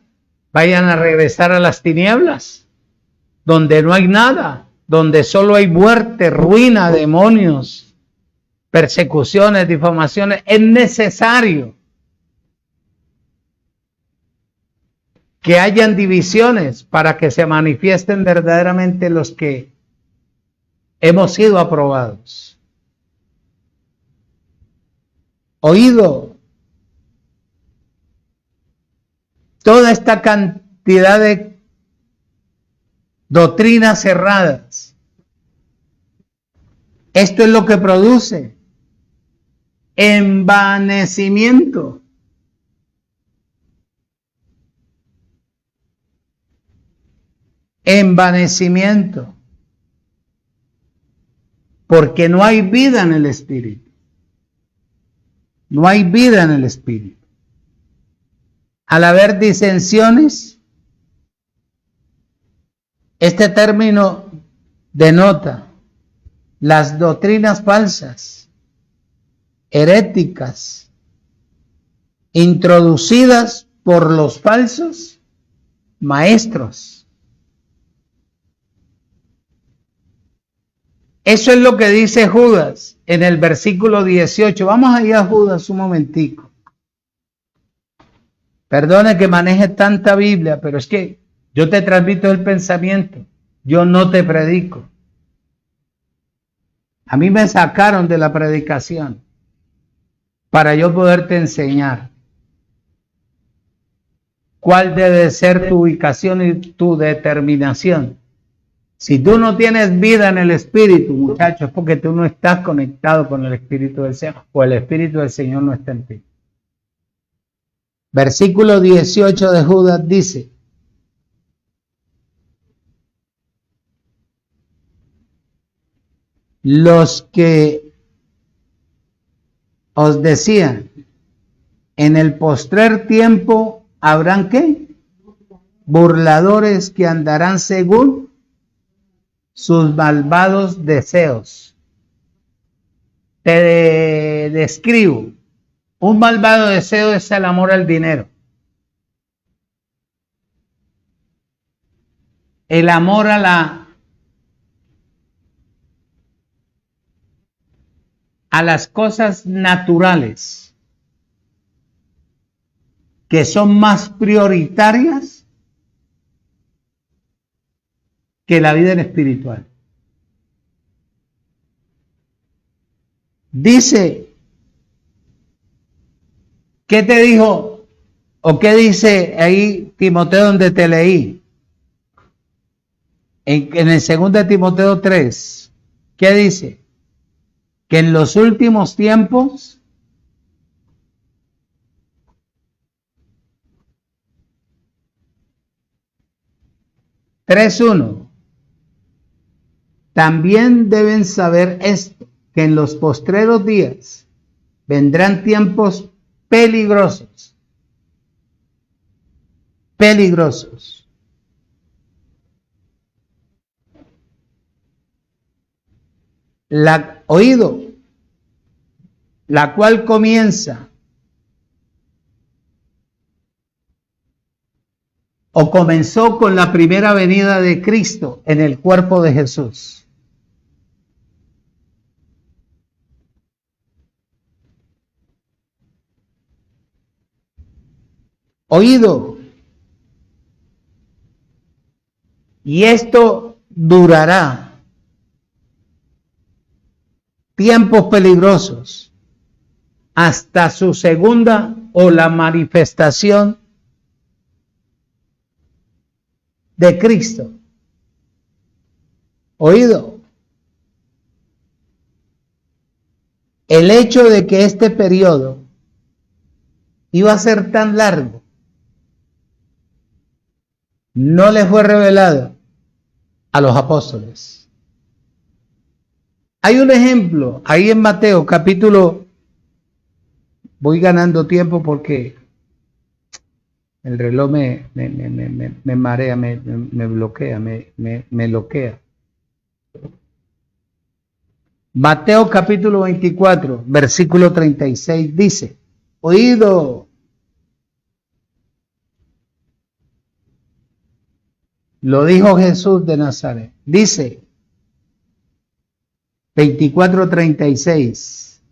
vayan a regresar a las tinieblas, donde no hay nada, donde solo hay muerte, ruina, demonios, persecuciones, difamaciones. Es necesario que hayan divisiones para que se manifiesten verdaderamente los que hemos sido aprobados. Oído, toda esta cantidad de doctrinas cerradas. Esto es lo que produce envanecimiento. Envanecimiento. Porque no hay vida en el Espíritu. No hay vida en el Espíritu. Al haber disensiones, este término denota las doctrinas falsas, heréticas, introducidas por los falsos maestros. Eso es lo que dice Judas en el versículo 18. Vamos allá a Judas un momentico. Perdone que maneje tanta Biblia, pero es que yo te transmito el pensamiento. Yo no te predico. A mí me sacaron de la predicación para yo poderte enseñar cuál debe ser tu ubicación y tu determinación. Si tú no tienes vida en el Espíritu, muchachos, es porque tú no estás conectado con el Espíritu del Señor, o el Espíritu del Señor no está en ti. Versículo 18 de Judas dice: los que os decían, en el postrer tiempo habrán ¿qué? Burladores que andarán según sus malvados deseos. Te describo. Un malvado deseo es el amor al dinero. El amor a las cosas naturales que son más prioritarias que la vida espiritual. Dice, ¿qué te dijo o qué dice ahí Timoteo donde te leí? En el 2 Timoteo 3, ¿qué dice? Que en los últimos tiempos también deben saber esto, que en los postreros días vendrán tiempos peligrosos. Peligrosos. Oído, la cual comienza o comenzó con la primera venida de Cristo en el cuerpo de Jesús? Oído. Y esto durará. Tiempos peligrosos hasta su segunda o la manifestación de Cristo. Oído. El hecho de que este periodo iba a ser tan largo no le fue revelado a los apóstoles. Hay un ejemplo ahí en Mateo capítulo, voy ganando tiempo porque el reloj me marea, me bloquea, me loquea. Mateo capítulo 24, versículo 36 dice, oído. Lo dijo Jesús de Nazaret. Dice 24:36.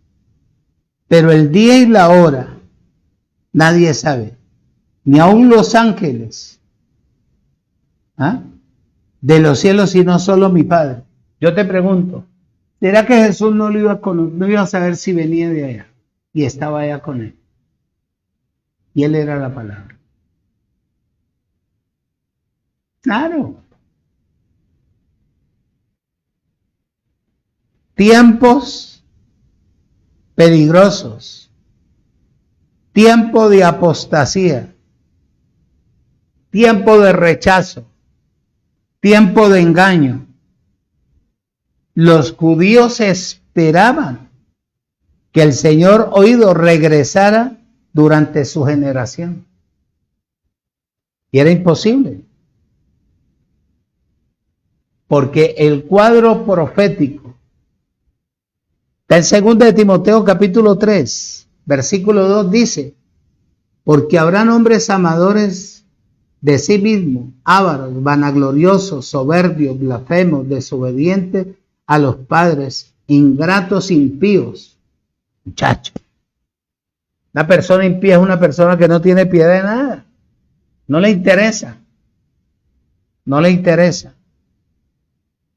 Pero el día y la hora nadie sabe, ni aun los ángeles de los cielos, sino solo mi Padre. Yo te pregunto, ¿será que Jesús no iba a saber si venía de allá y estaba allá con él? Y él era la palabra. Claro. Tiempos peligrosos. Tiempo de apostasía. Tiempo de rechazo. Tiempo de engaño. Los judíos esperaban que el Señor oído regresara durante su generación. Y era imposible. Porque el cuadro profético está en 2 de Timoteo capítulo 3, versículo 2 dice, porque habrán hombres amadores de sí mismos, ávaros, vanagloriosos, soberbios, blasfemos, desobedientes a los padres, ingratos, impíos. Muchachos, una persona impía es una persona que no tiene piedad de nada. No le interesa. No le interesa.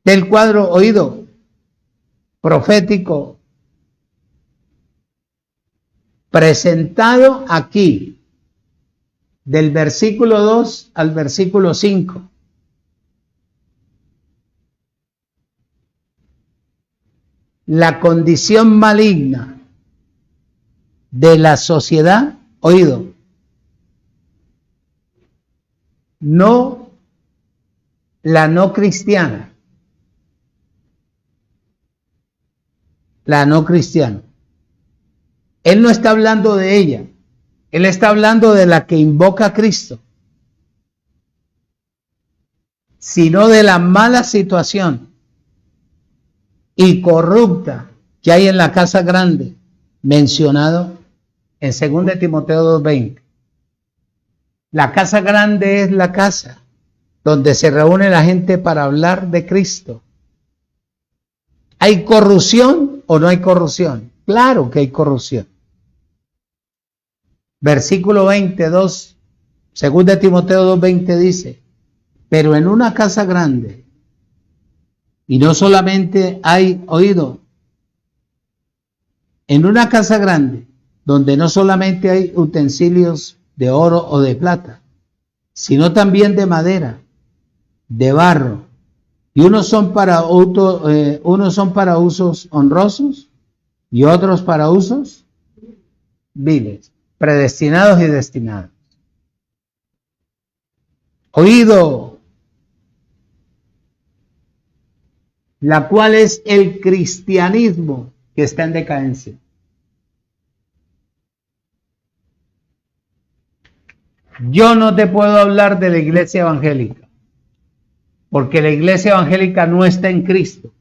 Del cuadro oído profético presentado aquí del versículo 2 al versículo 5. La condición maligna de la sociedad, oído, no la no cristiana. La no cristiana. Él no está hablando de ella. Él está hablando de la que invoca a Cristo. Sino de la mala situación y corrupta que hay en la casa grande, mencionado en 2 de Timoteo 2:20. La casa grande es la casa donde se reúne la gente para hablar de Cristo. ¿Hay corrupción o no hay corrupción? Claro que hay corrupción. Versículo 22, 2 de Timoteo 2:20 dice, pero en una casa grande, y no solamente hay oído, en una casa grande, donde no solamente hay utensilios de oro o de plata, sino también de madera, de barro, y unos son para usos honrosos y otros para usos viles, predestinados y destinados. Oído, la cual es el cristianismo que está en decadencia. Yo no te puedo hablar de la iglesia evangélica, porque la iglesia evangélica no está en Cristo.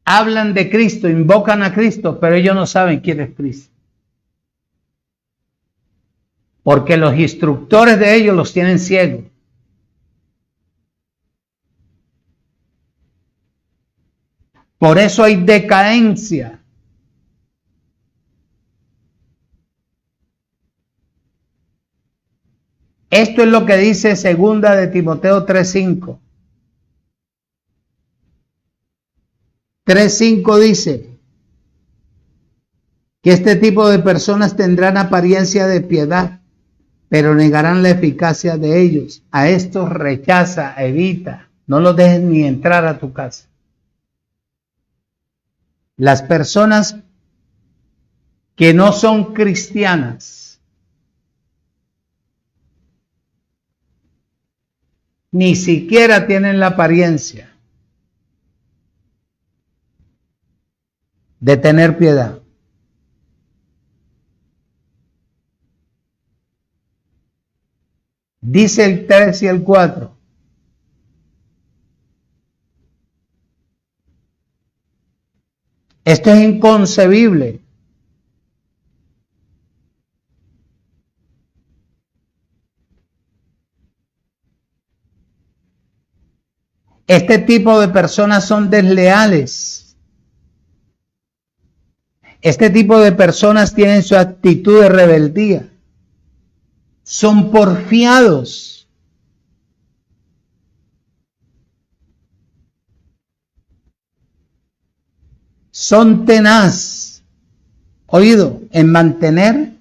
Hablan de Cristo, invocan a Cristo, pero ellos no saben quién es Cristo. Porque los instructores de ellos los tienen ciegos. Por eso hay decadencia. Esto es lo que dice segunda de Timoteo 3:5. 3:5 dice que este tipo de personas tendrán apariencia de piedad, pero negarán la eficacia de ellos. A estos rechaza, evita, no los dejes ni entrar a tu casa. Las personas que no son cristianas, ni siquiera tienen la apariencia de tener piedad. Dice el 3 y el 4. Esto es inconcebible. Este tipo de personas son desleales. Este tipo de personas tienen su actitud de rebeldía. Son porfiados. Son tenaz, oído, en mantener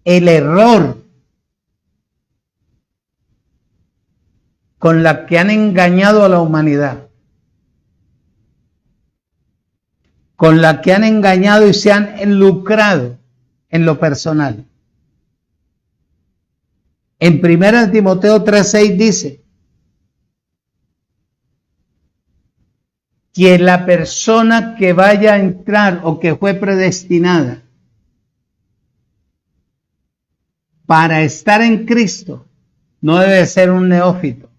el error con la que han engañado a la humanidad, con la que han engañado y se han lucrado en lo personal. En 1 Timoteo 3:6 dice que la persona que vaya a entrar o que fue predestinada para estar en Cristo no debe ser un neófito,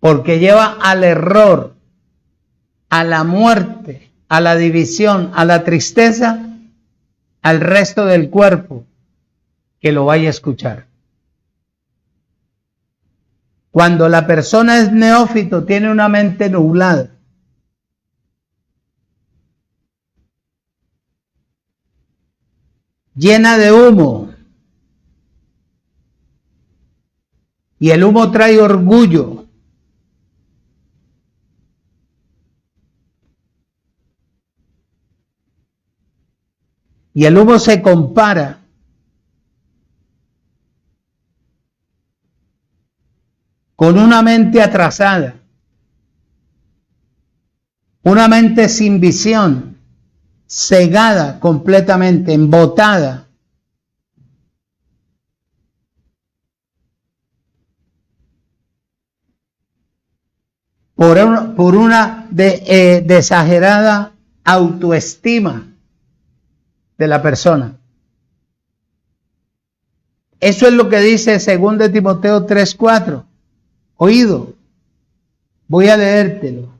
porque lleva al error, a la muerte, a la división, a la tristeza, al resto del cuerpo que lo vaya a escuchar. Cuando la persona es neófito, tiene una mente nublada. Llena de humo. Y el humo trae orgullo. Y el humo se compara con una mente atrasada, una mente sin visión, cegada completamente, embotada. Por una exagerada autoestima de la persona. Eso es lo que dice 2 Timoteo 3:4. Oído, voy a leértelo.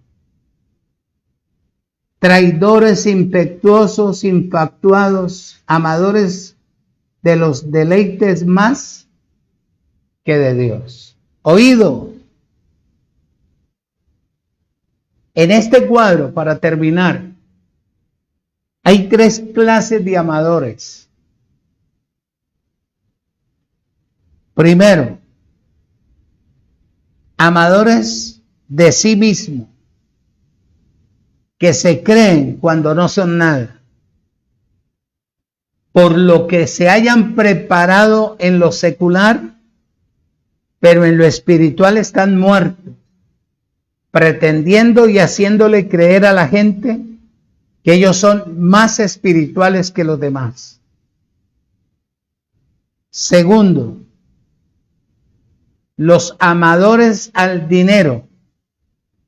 Traidores, impetuosos, infatuados, amadores de los deleites más que de Dios. Oído. En este cuadro, para terminar, hay 3 clases de amadores. Primero, amadores de sí mismos, que se creen cuando no son nada, por lo que se hayan preparado en lo secular, pero en lo espiritual están muertos, pretendiendo y haciéndole creer a la gente que ellos son más espirituales que los demás. Segundo, los amadores al dinero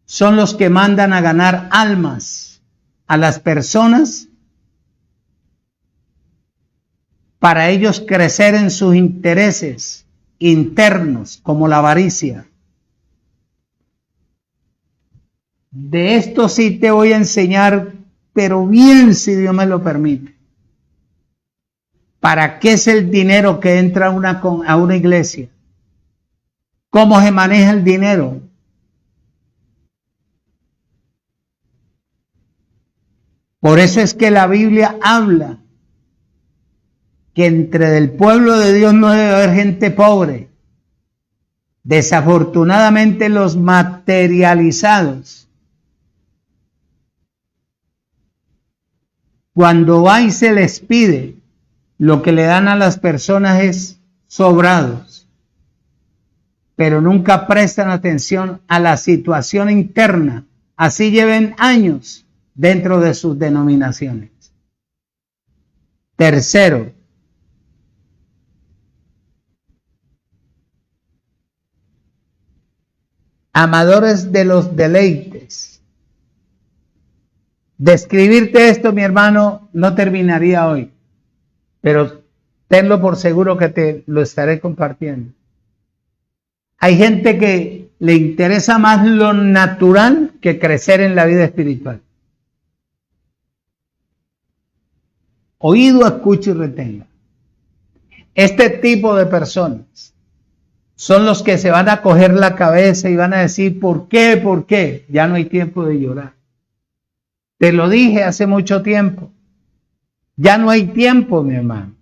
son los que mandan a ganar almas a las personas para ellos crecer en sus intereses internos, como la avaricia. De esto sí te voy a enseñar, pero bien, si Dios me lo permite. ¿Para qué es el dinero que entra a una iglesia? ¿Cómo se maneja el dinero? Por eso es que la Biblia habla que entre el pueblo de Dios no debe haber gente pobre. Desafortunadamente los materializados, cuando va y se les pide, lo que le dan a las personas es sobrados, pero nunca prestan atención a la situación interna, así lleven años dentro de sus denominaciones. Tercero, amadores de los deleites. Describirte esto, mi hermano, no terminaría hoy, pero tenlo por seguro que te lo estaré compartiendo. Hay gente que le interesa más lo natural que crecer en la vida espiritual. Oído, escuche y retenga. Este tipo de personas son los que se van a coger la cabeza y van a decir, ¿por qué? ¿Por qué? Ya no hay tiempo de llorar. Te lo dije hace mucho tiempo. Ya no hay tiempo, mi hermano.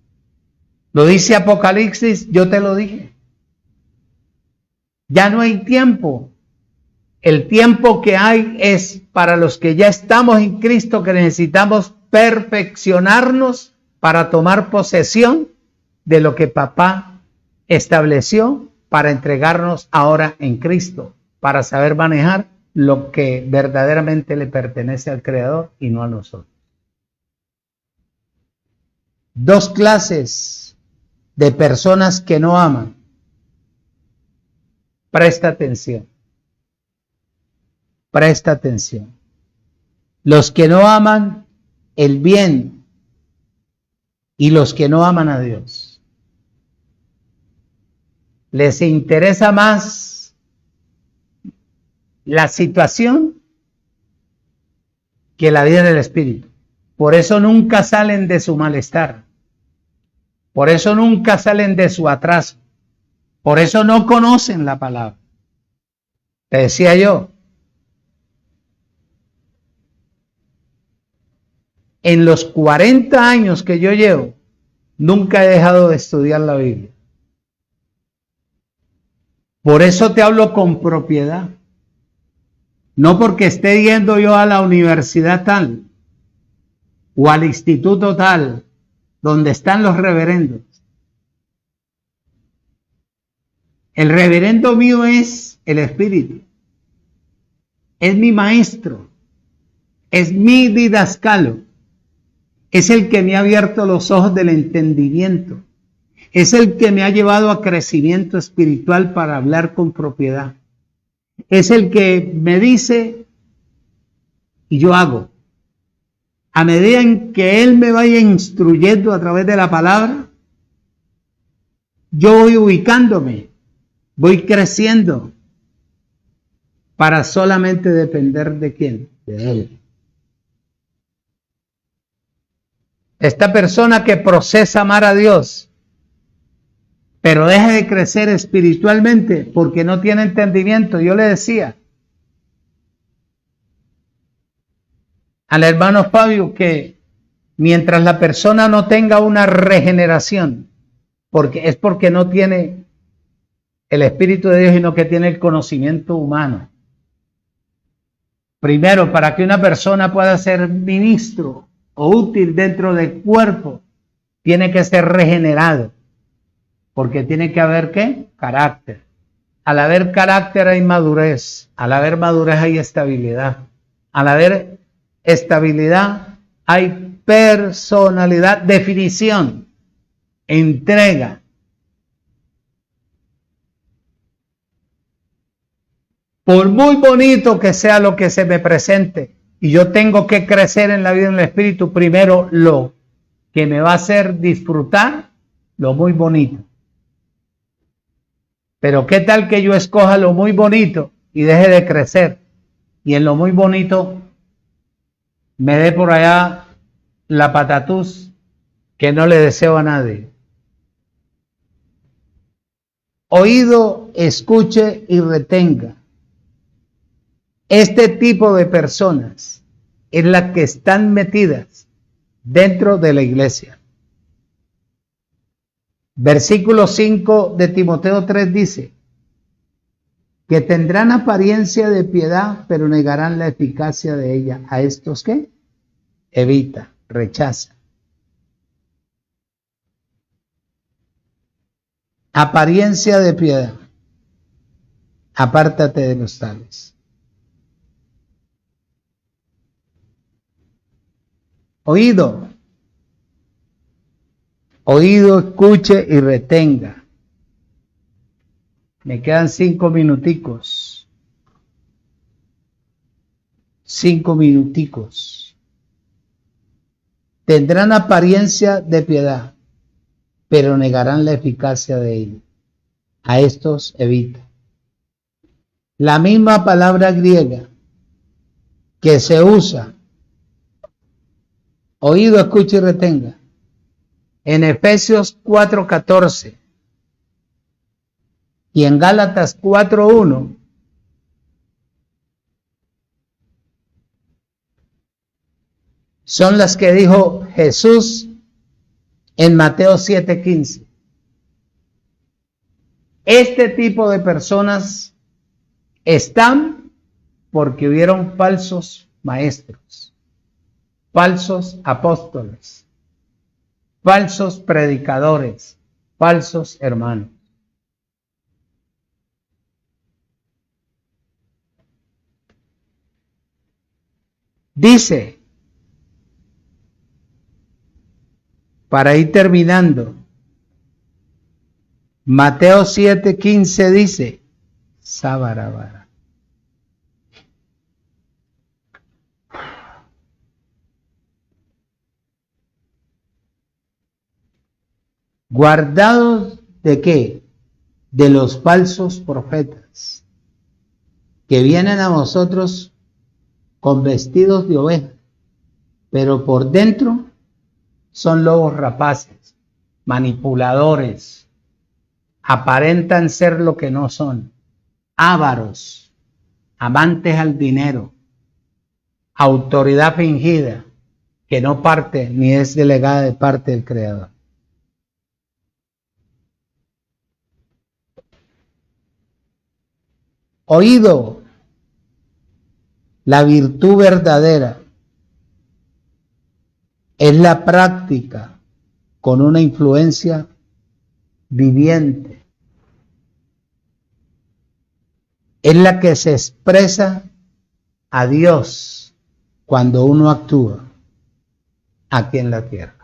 Lo dice Apocalipsis, yo te lo dije. Ya no hay tiempo. El tiempo que hay es para los que ya estamos en Cristo, que necesitamos perfeccionarnos para tomar posesión de lo que papá estableció para entregarnos ahora en Cristo, para saber manejar lo que verdaderamente le pertenece al Creador y no a nosotros. Dos clases de personas que no aman. Presta atención. Presta atención. Los que no aman el bien y los que no aman a Dios. Les interesa más la situación que la vida del espíritu. Por eso nunca salen de su malestar. Por eso nunca salen de su atraso. Por eso no conocen la palabra. Te decía yo, en los 40 años que yo llevo, nunca he dejado de estudiar la Biblia. Por eso te hablo con propiedad. No porque esté yendo yo a la universidad tal o al instituto tal, donde están los reverendos. El reverendo mío es el Espíritu. Es mi maestro. Es mi didascalo. Es el que me ha abierto los ojos del entendimiento. Es el que me ha llevado a crecimiento espiritual para hablar con propiedad. Es el que me dice y yo hago. A medida en que Él me vaya instruyendo a través de la palabra, yo voy ubicándome, voy creciendo para solamente depender de ¿quién? De Él. Esta persona que procesa amar a Dios, pero deja de crecer espiritualmente porque no tiene entendimiento. Yo le decía al hermano Fabio que mientras la persona no tenga una regeneración, porque no tiene el Espíritu de Dios, sino que tiene el conocimiento humano. Primero, para que una persona pueda ser ministro o útil dentro del cuerpo, tiene que ser regenerado. Porque tiene que haber, ¿qué? Carácter. Al haber carácter hay madurez. Al haber madurez hay estabilidad. Al haber estabilidad hay personalidad, definición, entrega. Por muy bonito que sea lo que se me presente, y yo tengo que crecer en la vida del Espíritu, primero lo que me va a hacer disfrutar lo muy bonito. Pero ¿qué tal que yo escoja lo muy bonito y deje de crecer? Y en lo muy bonito me dé por allá la patatús que no le deseo a nadie. Oído, escuche y retenga. Este tipo de personas en las que están metidas dentro de la iglesia. Versículo 5 de Timoteo 3 dice que tendrán apariencia de piedad, pero negarán la eficacia de ella. ¿A estos qué? Evita, rechaza. Apariencia de piedad. Apártate de los tales. Oído. Oído, escuche y retenga. Me quedan 5 minuticos. 5 minuticos. Tendrán apariencia de piedad, pero negarán la eficacia de ella. A estos evita. La misma palabra griega que se usa, oído, escuche y retenga, en Efesios 4:14 y en Gálatas 4:1, son las que dijo Jesús en Mateo 7:15. Este tipo de personas están porque hubieron falsos maestros, falsos apóstoles, falsos predicadores, falsos hermanos. Dice, para ir terminando, Mateo 7:15 dice, Sabarabara. Guardados de qué? De los falsos profetas, que vienen a vosotros con vestidos de oveja, pero por dentro son lobos rapaces, manipuladores, aparentan ser lo que no son, ávaros, amantes al dinero, autoridad fingida, que no parte ni es delegada de parte del Creador. Oído, la virtud verdadera es la práctica con una influencia viviente. Es la que se expresa a Dios cuando uno actúa aquí en la tierra.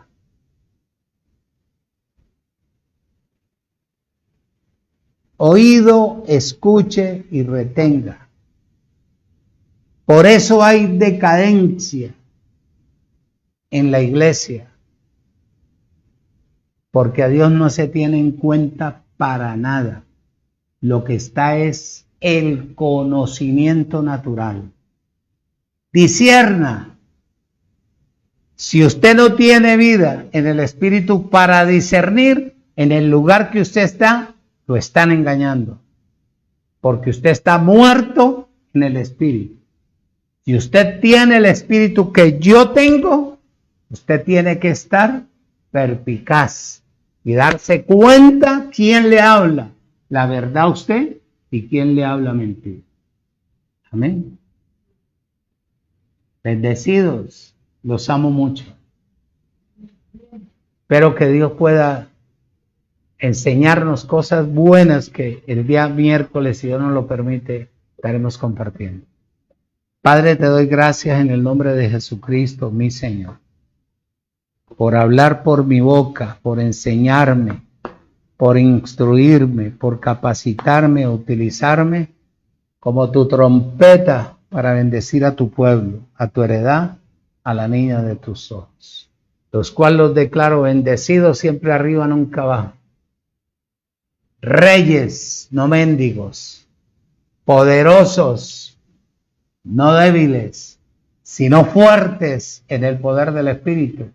Oído, escuche y retenga. Por eso hay decadencia en la iglesia, porque a Dios no se tiene en cuenta para nada. Lo que está es el conocimiento natural. Discierna. Si usted no tiene vida en el espíritu para discernir, en el lugar que usted está, lo están engañando, porque usted está muerto en el espíritu. Si usted tiene el espíritu que yo tengo, usted tiene que estar perspicaz y darse cuenta quién le habla la verdad a usted y quién le habla mentira. Amén. Bendecidos, los amo mucho. Espero que Dios pueda enseñarnos cosas buenas que el día miércoles, si Dios nos lo permite, estaremos compartiendo. Padre, te doy gracias en el nombre de Jesucristo, mi Señor, por hablar por mi boca, por enseñarme, por instruirme, por capacitarme, utilizarme como tu trompeta para bendecir a tu pueblo, a tu heredad, a la niña de tus ojos, los cuales los declaro bendecidos siempre arriba, nunca abajo. Reyes, no mendigos, poderosos, no débiles, sino fuertes en el poder del Espíritu,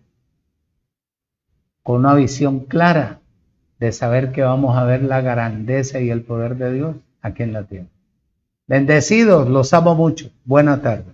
con una visión clara de saber que vamos a ver la grandeza y el poder de Dios aquí en la tierra. Bendecidos, los amo mucho. Buena tarde.